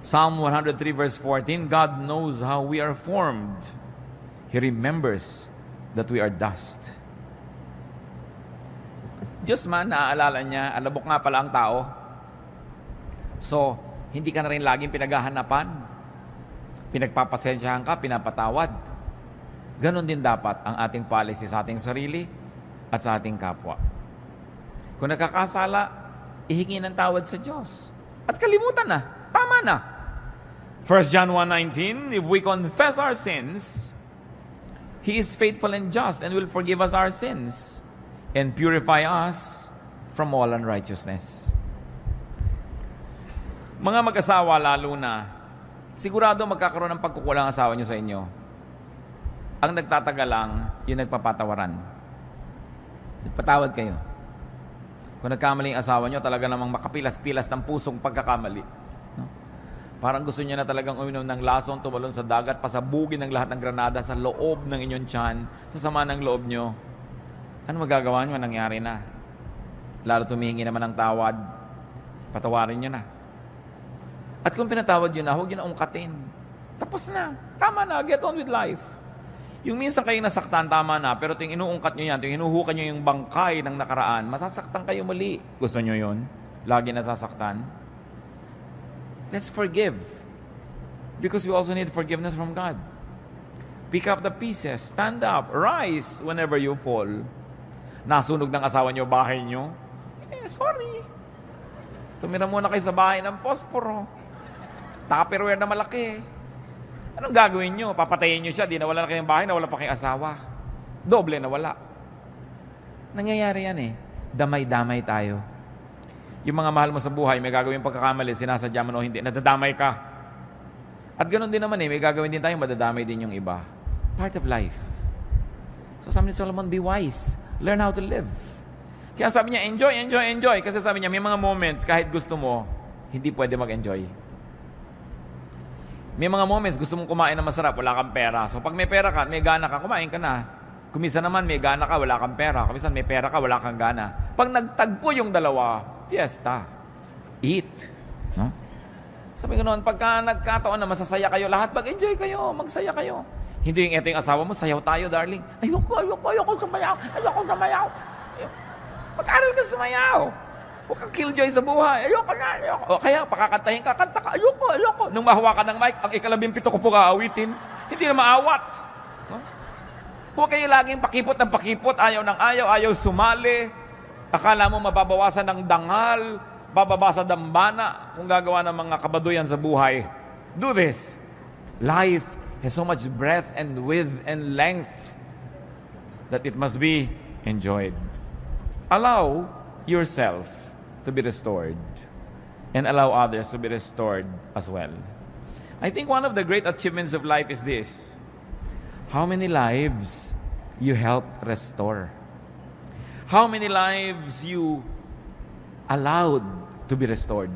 Psalm 103 verse 14, God knows how we are formed. He remembers that we are dust. Diyos man, naaalala niya, alabok nga pala ang tao. So, hindi ka na rin laging pinaghahanapan. Pinagpapasensyahan ka, pinapatawad. Ganon din dapat ang ating policy sa ating sarili at sa ating kapwa. Kung nagkakasala, ihingi ng tawad sa Diyos. At kalimutan na, tama na. 1 John 1:19, if we confess our sins, He is faithful and just and will forgive us our sins and purify us from all unrighteousness. Mga mag-asawa lalo na, sigurado magkakaroon ng pagkukulang asawa nyo sa inyo. Ang nagtatagal lang, yung nagpapatawaran. Nagpatawad kayo. Kung nagkamali ang asawa nyo, talaga namang makapilas-pilas ng pusong pagkakamali. No? Parang gusto niya na talagang uminom ng lason, tumalon sa dagat, pasabugin ng lahat ng granada sa loob ng inyong tiyan, sa sama ng loob nyo. Ano magagawa nyo? Nangyari na. Lalo tumihingi naman ng tawad, patawarin nyo na. At kung pinatawad nyo na, huwag nyo na ungkatin. Tapos na. Tama na. Get on with life. Yung minsan kayo nasaktan, tama na. Pero yung inuungkat nyo yan, yung hinuhukan nyo yung bangkay ng nakaraan, masasaktan kayo muli. Gusto nyo yun? Lagi nasasaktan? Let's forgive. Because we also need forgiveness from God. Pick up the pieces. Stand up. Rise whenever you fall. Nasunog ng asawa nyo, bahay nyo. Sorry. Tumira muna kayo sa bahay ng posporo. Tupperware na malaki. Anong gagawin nyo? Papatayin nyo siya, di nawala na kayong bahay, nawala pa kayong asawa. Doble nawala. Nangyayari yan eh. Damay-damay tayo. Yung mga mahal mo sa buhay, may gagawin pagkakamali, sinasadya mo o hindi, nadadamay ka. At ganoon din naman eh, may gagawin din tayo, madadamay din yung iba. Part of life. So sabi ni Solomon, be wise. Learn how to live. Kaya sabi niya, enjoy, enjoy, enjoy. Kasi sabi niya, may mga moments, kahit gusto mo, hindi pwede mag-enjoy. May mga moments, gusto mong kumain na masarap, wala kang pera. So pag may pera ka, may gana ka, kumain ka na. Kuminsan naman, may gana ka, wala kang pera. Kuminsan may pera ka, wala kang gana. Pag nagtagpo yung dalawa, fiesta. Eat. No? Sabi ko noon, pagka nagkataon na masasaya kayo, lahat mag-enjoy kayo, magsaya kayo. Hindi yung eto yung asawa mo, sayaw tayo, darling. Ayoko sumayaw. Mag-aral ka sumayaw. Huwag kang killjoy sa buhay. Ayoko. O kaya, pakakantahin ka, kanta ka. Ayoko. Nung mahawa ka ng mic, ang ika-17 ko po kaawitin. Hindi na maawat. No? Huwag kayo laging pakipot ng pakipot, ayaw sumali. Akala mo mababawasan ng dangal, bababa sa dambana kung gagawa ng mga kabaduyan sa buhay. Do this. Life has so much breadth and width and length that it must be enjoyed. Allow yourself to be restored and allow others to be restored as well. I think one of the great achievements of life is this. How many lives you help restore? How many lives you allowed to be restored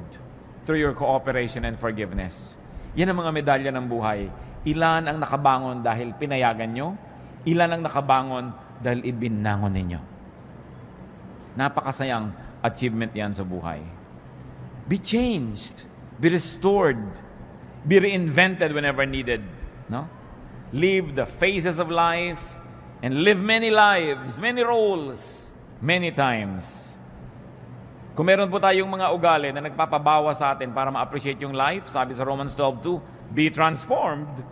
through your cooperation and forgiveness? Yan ang mga medalya ng buhay. Ilan ang nakabangon dahil pinayagan nyo? Ilan ang nakabangon dahil ibinangon ninyo? Napakasayang achievement yan sa buhay. Be changed. Be restored. Be reinvented whenever needed. No? Live the phases of life and live many lives, many roles, many times. Kung meron po tayong mga ugali na nagpapabawa sa atin para ma-appreciate yung life, sabi sa Romans 12:2, be transformed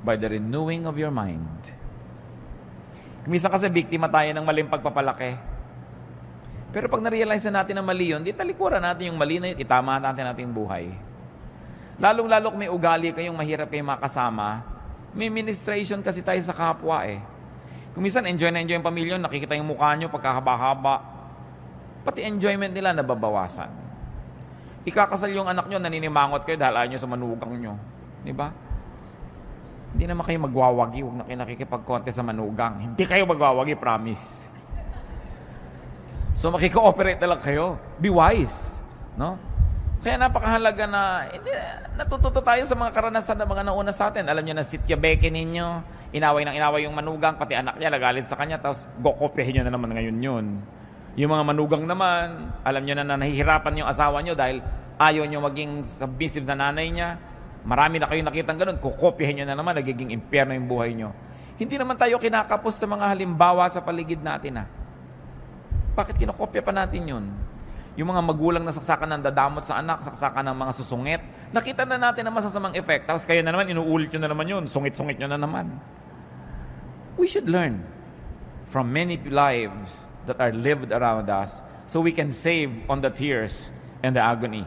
by the renewing of your mind. Minsan kasi biktima tayo ng maling pagpapalaki. Pero pag na-realize na natin na mali yun, di talikuran natin yung mali na yun, itama natin yung buhay. Lalong-lalo kung may ugali kayong mahirap kayong makasama, may ministration kasi tayo sa kapwa eh. Kung minsan enjoy na enjoy yung pamilya, nakikita yung mukha nyo pagkahaba-haba, pati enjoyment nila nababawasan. Ikakasal yung anak nyo, naninimangot kayo dahil ayaw nyo sa manugang nyo. Di ba? Hindi naman kayo magwawagi, huwag na kayo nakikipag-contest sa manugang. Hindi kayo magwawagi, promise. So makikooperate na lang kayo. Be wise. No? Kaya napakahalaga na natututo tayo sa mga karanasan ng mga nauna sa atin. Alam niyo na sitya beke ninyo, inaway yung manugang, pati anak niya, lagalit sa kanya, tapos gokopyahin nyo na naman ngayon yun. Yung mga manugang naman, alam niyo na nahihirapan yung asawa niyo dahil ayaw niyo maging submissive sa nanay niya, Marami na kayo nakitang ganun, kukopyahin nyo na naman, nagiging impyerno yung buhay nyo. Hindi naman tayo kinakapos sa mga halimbawa sa paligid natin. Bakit kinokopya pa natin yun? Yung mga magulang na saksakan ng dadamot sa anak, saksakan ng mga susungit, nakita na natin ang masasamang effect. Tapos kayo na naman, inuulit nyo na naman yun, sungit-sungit nyo na naman. We should learn from many lives that are lived around us so we can save on the tears and the agony.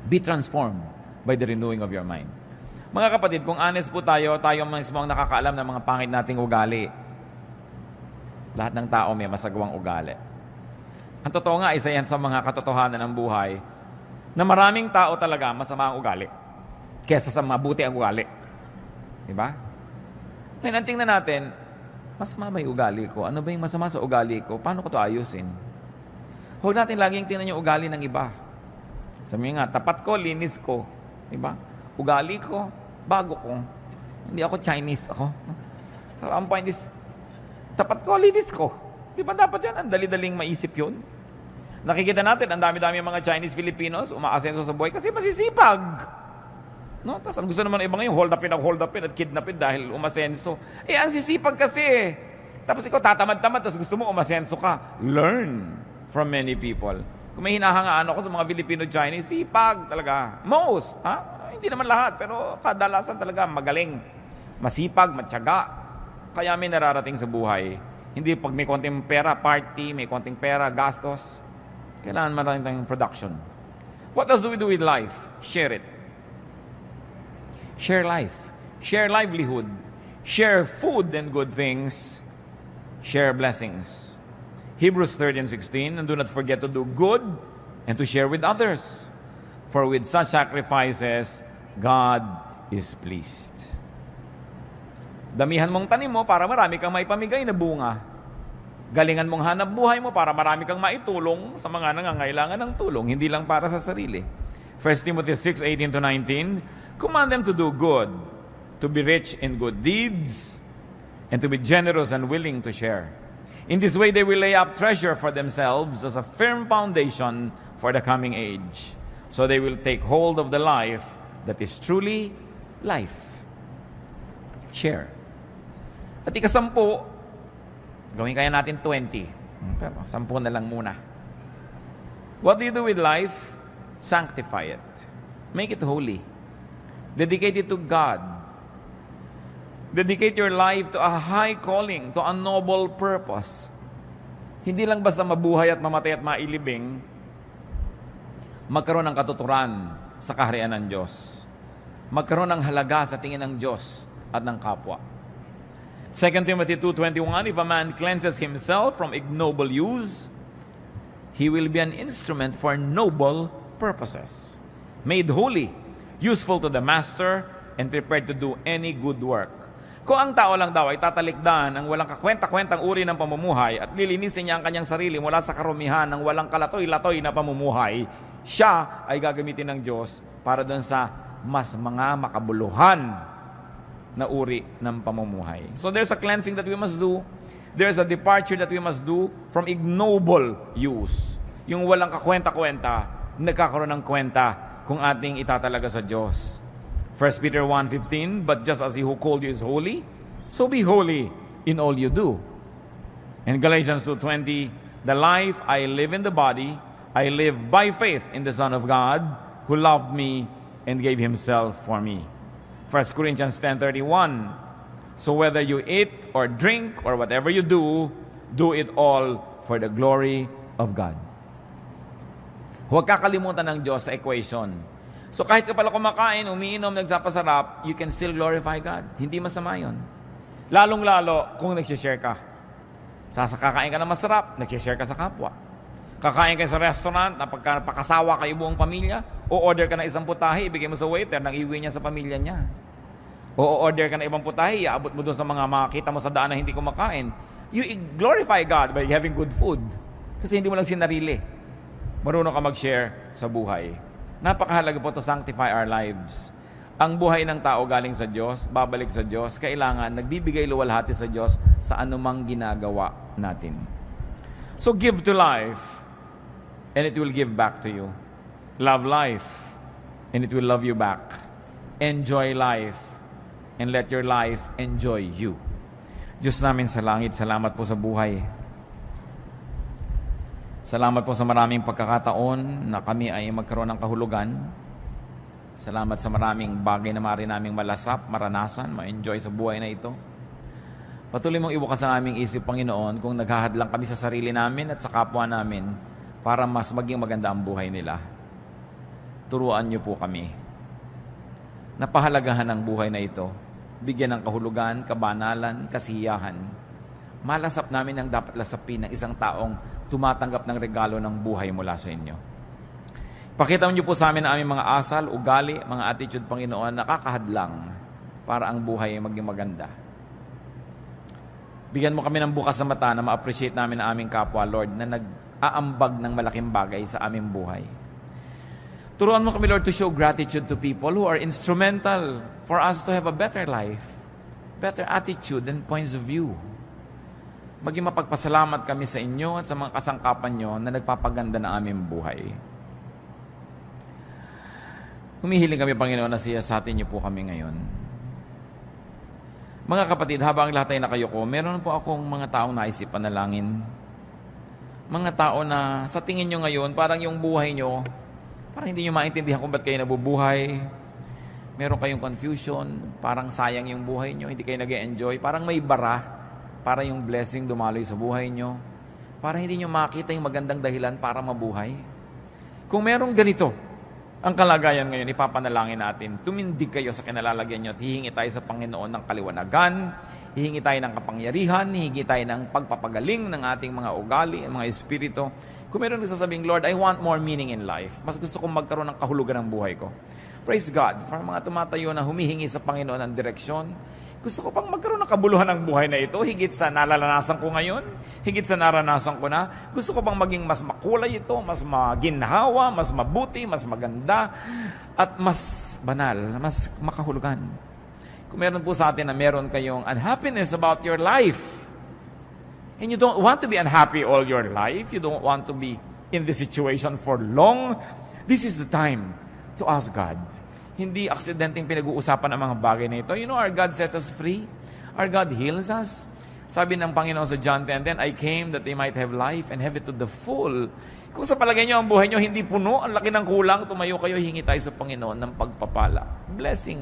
Be transformed by the renewing of your mind. Mga kapatid, kung honest po tayo mismo ang nakakaalam ng mga pangit nating ugali. Lahat ng tao may masagawang ugali. Ang totoo nga, isa yan sa mga katotohanan ng buhay na maraming tao talaga masama ang ugali kesa sa mabuti ang ugali. Diba? Ngayon, tingnan natin, masama ba yung ugali ko? Ano ba yung masama sa ugali ko? Paano ko ito ayusin? Huwag natin laging tingnan yung ugali ng iba. Sabi nga, tapat ko, linis ko. Diba? Ugali ko, bago ko. Hindi ako Chinese ako. So, ang point is, tapat ko, linis ko. Di ba dapat yan? Ang dali-daling maisip yun. Nakikita natin, ang dami-dami mga Chinese Filipinos umaasenso sa buhay kasi masisipag. No? Tapos ang gusto naman ng iba ngayon, hold upin at kidnapin dahil umasenso. Ang sisipag kasi. Tapos ikaw tatamad-tamad, tapos gusto mo umasenso ka. Learn from many people. Kung may hinahangaan ako sa mga Filipino-Chinese, sipag talaga. Most. Hindi naman lahat, pero kadalasan talaga magaling. Masipag, matyaga. Kaya may nararating sa buhay. Hindi pag may konting pera, party, may konting pera, gastos. Kailangan maraming tayong production. What else do we do with life? Share it. Share life. Share livelihood. Share food and good things. Share blessings. Hebrews 13:16, and do not forget to do good and to share with others. For with such sacrifices, God is pleased. Damihan mong tanim mo para marami kang maipamigay na bunga. Galingan mong hanap buhay mo para marami kang maitulong sa mga nangangailangan ng tulong, hindi lang para sa sarili. 1 Timothy 6:18-19, command them to do good, to be rich in good deeds, and to be generous and willing to share. In this way, they will lay up treasure for themselves as a firm foundation for the coming age. So they will take hold of the life that is truly life. Share. At ika-10, gawin kaya natin 20. Pero 10 na lang muna. What do you do with life? Sanctify it. Make it holy. Dedicate it to God. Dedicate your life to a high calling, to a noble purpose. Hindi lang basta mabuhay at mamatay at mailibing, magkaroon ng katuturan sa kaharian ng Diyos. Magkaroon ng halaga sa tingin ng Diyos at ng kapwa. 2 Timothy 2:21, if a man cleanses himself from ignoble use, he will be an instrument for noble purposes, made holy, useful to the master, and prepared to do any good work. Kung ang tao lang daw ay tatalikdan ang walang kakwenta-kwentang uri ng pamumuhay at lilinisin niya ang kanyang sarili mula sa karumihan ng walang kalatoy-latoy na pamumuhay, siya ay gagamitin ng Diyos para doon sa mas mga makabuluhan na uri ng pamumuhay. So there's a cleansing that we must do. There's a departure that we must do from ignoble use. Yung walang kakwenta-kwenta, nagkakaroon ng kwenta kung ating itatalaga sa Diyos. 1 Peter 1:15, but just as He who called you is holy, so be holy in all you do. And Galatians 2:20, the life I live in the body, I live by faith in the Son of God, who loved me and gave Himself for me. 1 Corinthians 10:31, so whether you eat or drink or whatever you do it all for the glory of God. Huwag kakalimutan ng Diyos sa equation. So kahit ka pala kumakain, umiinom, nagsapasarap, you can still glorify God. Hindi masama yun. Lalong-lalo kung nagsishare ka. Kakain ka na masarap, nagsishare ka sa kapwa. Kakain ka sa restaurant, napakasawa kayo buong pamilya, o order ka na isang putahe, ibigay mo sa waiter, nang iuwi niya sa pamilya niya. O order ka na ibang putahe, iabot mo doon sa mga makita mo sa daan na hindi kumakain. You glorify God by having good food. Kasi hindi mo lang sinarili. Marunong ka mag-share sa buhay. Napakahalaga po to sanctify our lives. Ang buhay ng tao galing sa Diyos, babalik sa Diyos, kailangan nagbibigay luwalhati sa Diyos sa anumang ginagawa natin. So give to life, and it will give back to you. Love life, and it will love you back. enjoy life, and let your life enjoy you. Diyos namin sa langit, salamat po sa buhay. Salamat po sa maraming pagkakataon na kami ay magkaroon ng kahulugan. Salamat sa maraming bagay na maaari naming malasap, maranasan, ma-enjoy sa buhay na ito. Patuloy mong ibukas ang aming isip, Panginoon, kung naghahadlang kami sa sarili namin at sa kapwa namin para mas maging maganda ang buhay nila. Turuan niyo po kami. Napahalagahan ang buhay na ito. Bigyan ng kahulugan, kabanalan, kasiyahan. Malasap namin ang dapat lasapin ng isang taong tumatanggap ng regalo ng buhay mula sa inyo. Pakita niyo po sa amin ang aming mga asal, ugali, mga attitude, Panginoon, nakakahadlang para ang buhay ay maging maganda. Bigyan mo kami ng bukas sa mata na ma-appreciate namin ang aming kapwa, Lord, na nag-aambag ng malaking bagay sa aming buhay. Turuan mo kami, Lord, to show gratitude to people who are instrumental for us to have a better life, better attitude and points of view. Maging mapagpasalamat kami sa inyo at sa mga kasangkapan nyo na nagpapaganda ng aming buhay. Humihiling kami, Panginoon, na siyasatin niyo po kami ngayon. Mga kapatid, habang lahat ay nakayuko, meron po akong mga taong naisip panalangin. Mga tao na sa tingin nyo ngayon, parang yung buhay nyo, parang hindi nyo maintindihan kung ba't kayo nabubuhay. Meron kayong confusion, parang sayang yung buhay nyo, hindi kayo nag-enjoy, parang may bara, para yung blessing dumaloy sa buhay nyo, para hindi nyo makita yung magandang dahilan para mabuhay. Kung merong ganito, ang kalagayan ngayon, ipapanalangin natin. Tumindig kayo sa kinalalagyan nyo at hihingi tayo sa Panginoon ng kaliwanagan, hihingi tayo ng kapangyarihan, hihingi tayo ng pagpapagaling ng ating mga ugali, mga espiritu. Kung meron nagsasabing, Lord, I want more meaning in life. Mas gusto kong magkaroon ng kahulugan ng buhay ko. Praise God for mga tumatayo na humihingi sa Panginoon ng direksyon. Gusto ko pang magkaroon ng kabuluhan ng buhay na ito, higit sa nalalasan ko ngayon, higit sa naranasan ko na. Gusto ko pang maging mas makulay ito, mas maginhawa, mas mabuti, mas maganda, at mas banal, mas makahulugan. Kung meron po sa atin na meron kayong unhappiness about your life, and you don't want to be unhappy all your life, you don't want to be in this situation for long, this is the time to ask God. Hindi aksidenteng pinag-uusapan ang mga bagay na ito. You know, our God sets us free. Our God heals us. Sabi ng Panginoon sa John 10:10, I came that they might have life and have it to the full. Kung sa palagay nyo ang buhay nyo hindi puno, ang laki ng kulang, tumayo kayo, hingi tayo sa Panginoon ng pagpapala. Blessing.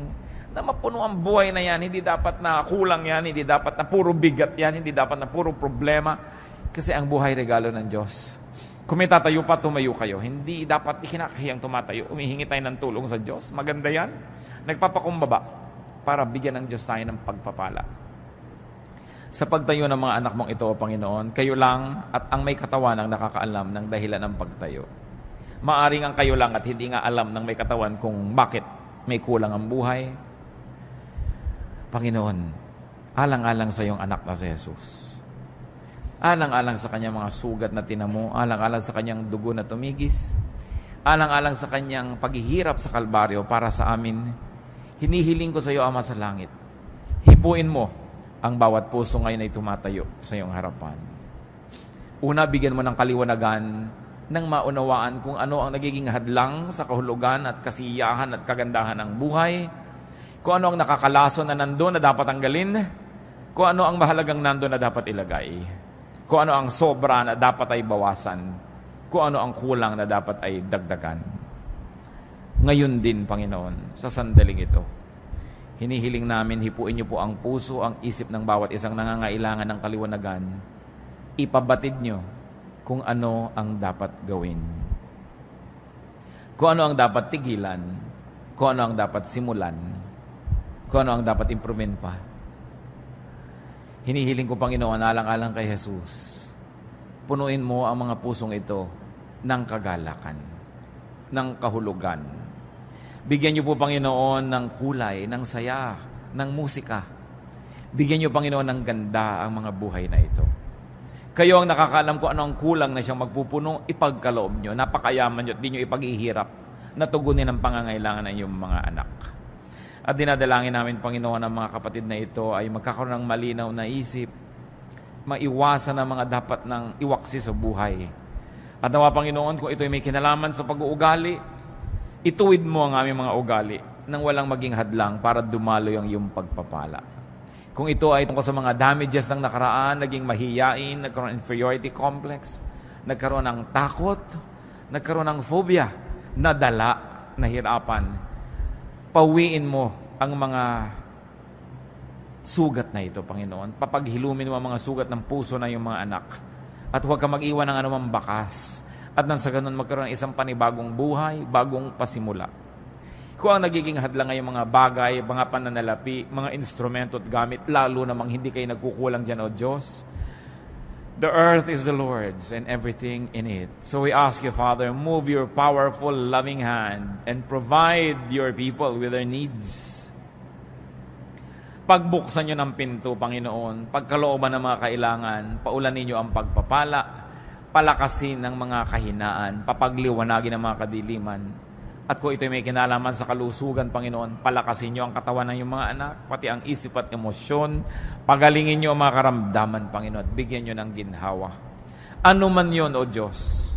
Na mapuno ang buhay na yan, hindi dapat na kulang yan, hindi dapat na puro bigat yan, hindi dapat na puro problema. Kasi ang buhay regalo ng Diyos. Kung may tatayo pa, tumayo kayo. Hindi dapat ikinakahiyang tumatayo. Umihingi tayo ng tulong sa Diyos. Maganda yan. Nagpapakumbaba para bigyan ng Diyos tayo ng pagpapala. Sa pagtayo ng mga anak mong ito, O Panginoon, kayo lang at ang may katawan ang nakakaalam ng dahilan ng pagtayo. Maaring ang kayo lang at hindi nga alam ng may katawan kung bakit may kulang ang buhay. Panginoon, alang-alang sa iyong anak na si Jesus. Alang-alang sa kanyang mga sugat na tinamo, alang-alang sa kanyang dugo na tumigis, alang-alang sa kanyang paghihirap sa Kalbaryo para sa amin, hinihiling ko sa iyo, Ama sa langit, hipuin mo ang bawat puso ngayon ay tumatayo sa iyong harapan. Una, bigyan mo ng kaliwanagan nang maunawaan kung ano ang nagiging hadlang sa kahulugan at kasiyahan at kagandahan ng buhay, kung ano ang nakakalaso na nandoon na dapat tanggalin, kung ano ang mahalagang nandoon na dapat ilagay, kung ano ang sobra na dapat ay bawasan, kung ano ang kulang na dapat ay dagdagan. Ngayon din, Panginoon, sa sandaling ito, hinihiling namin, hipuin niyo po ang puso, ang isip ng bawat isang nangangailangan ng kaliwanagan. Ipabatid niyo kung ano ang dapat gawin. Kung ano ang dapat tigilan, kung ano ang dapat simulan, kung ano ang dapat improvein pa. Hinihiling ko, Panginoon, alang-alang kay Jesus, punuin mo ang mga pusong ito ng kagalakan, ng kahulugan. Bigyan niyo po, Panginoon, ng kulay, ng saya, ng musika. Bigyan niyo, Panginoon, ng ganda ang mga buhay na ito. Kayo ang nakakaalam kung ano ang kulang na siyang magpupuno, ipagkaloob niyo, napakayaman niyo at di niyo ipaghihirap na tugunin ang pangangailangan ng iyong mga anak. At dinadalangin namin, Panginoon, ang mga kapatid na ito ay magkakaroon ng malinaw na isip, maiwasan ang mga dapat ng iwaksi sa buhay. At nawa, Panginoon, kung ito ay may kinalaman sa pag-uugali, ituwid mo ang aming mga ugali nang walang maging hadlang para dumalo yung iyong pagpapala. Kung ito ay tungkol sa mga damages ng nakaraan, naging mahiyain, nagkaroon ng inferiority complex, nagkaroon ng takot, nagkaroon ng phobia, nadala, nahirapan, pawiin mo ang mga sugat na ito, Panginoon. Papaghilumin mo ang mga sugat ng puso na yung mga anak. At huwag ka mag-iwan ng anumang bakas. At nang sa ganun, magkaroon ng isang panibagong buhay, bagong pasimula. Kung ang nagiging hadlang ay mga bagay, mga pananalapi, mga instrumento at gamit, lalo namang hindi kayo nagkukulang dyan, O Diyos. The earth is the Lord's and everything in it. So we ask you, Father, move your powerful, loving hand and provide your people with their needs. Pagbuksan nyo ng pinto, Panginoon, pagkalooban ng mga kailangan, paulan ninyo ang pagpapala, palakasin ng mga kahinaan, papagliwanagin ng mga kadiliman. At kung ito'y may kinalaman sa kalusugan, Panginoon, palakasin nyo ang katawan ng iyong mga anak, pati ang isip at emosyon, pagalingin nyo ang mga karamdaman, Panginoon, at bigyan nyo ng ginhawa. Ano man yun, O Diyos,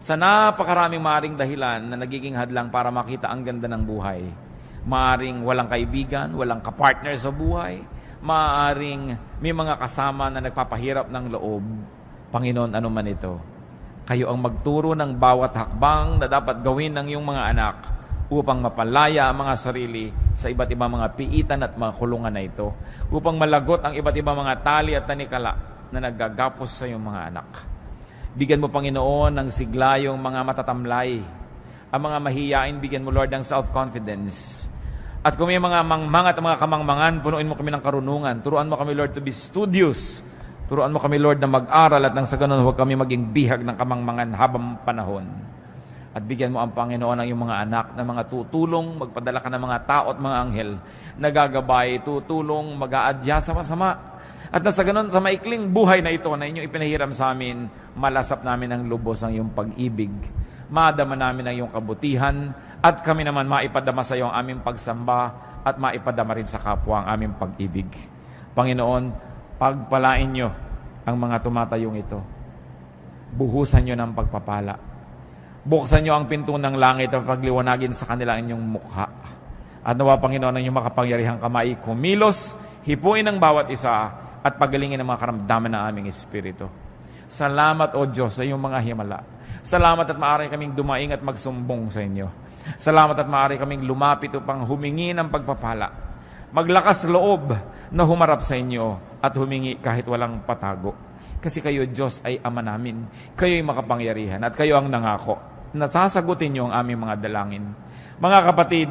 sa napakaraming maaring dahilan na nagiging hadlang para makita ang ganda ng buhay. Maaring walang kaibigan, walang kapartner sa buhay, maaring may mga kasama na nagpapahirap ng loob. Panginoon, ano man ito, kayo ang magturo ng bawat hakbang na dapat gawin ng iyong mga anak upang mapalaya ang mga sarili sa iba't ibang mga piitan at mga kulungan na ito, upang malagot ang iba't ibang mga tali at tanikala na naggagapos sa iyong mga anak. Bigyan mo, Panginoon, ng sigla yung mga matatamlay. Ang mga mahiyain, bigyan mo, Lord, ng self-confidence. At kung may mga mangmang at mga kamangmangan, punuin mo kami ng karunungan. Turuan mo kami, Lord, to be studious. Turuan mo kami, Lord, na mag-aral at nang sa ganun, huwag kami maging bihag ng kamangmangan habang panahon. At bigyan mo ang Panginoon ng iyong mga anak na mga tutulong, magpadala ka ng mga tao at mga anghel na gagabay, tutulong, mag-aadya sa masama. At nang sa ganun, sa maikling buhay na ito na inyong ipinahiram sa amin, malasap namin ang lubos ng iyong pag-ibig. Madama namin ang iyong kabutihan at kami naman maipadama sa iyo ang aming pagsamba at maipadama rin sa kapwa ang aming pag-ibig. Panginoon, pagpalain nyo ang mga tumatayong ito. Buhusan nyo ng pagpapala. Buksan nyo ang pinto ng langit at pagliwanagin sa kanila inyong mukha. At nawa, Panginoon, ang inyong makapangyarihang kamay, kumilos, hipuin ang bawat isa at pagalingin ang mga karamdaman ng aming espiritu. Salamat, O Diyos, sa iyong mga himala. Salamat at maaari kaming dumaing at magsumbong sa inyo. Salamat at maaari kaming lumapit upang humingi ng pagpapala. Maglakas loob na humarap sa inyo at humingi kahit walang patago. Kasi kayo, Diyos, ay Ama namin. Kayo'y makapangyarihan at kayo ang nangako. Nasasagutin niyo ang aming mga dalangin. Mga kapatid,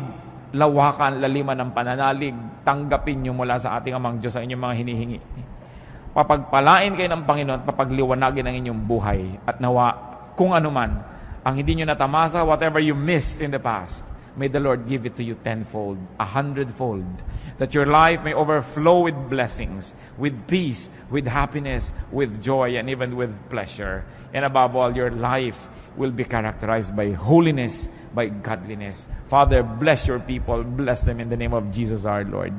lawakan, laliman ng pananalig, tanggapin niyo mula sa ating Amang Diyos ang inyong mga hinihingi. Papagpalain kayo ng Panginoon, papagliwanagin ang inyong buhay at nawa kung ano man ang hindi nyo natamasa, whatever you missed in the past, may the Lord give it to you tenfold, 100-fold, that your life may overflow with blessings, with peace, with happiness, with joy, and even with pleasure. And above all, your life will be characterized by holiness, by godliness. Father, bless your people. Bless them in the name of Jesus our Lord.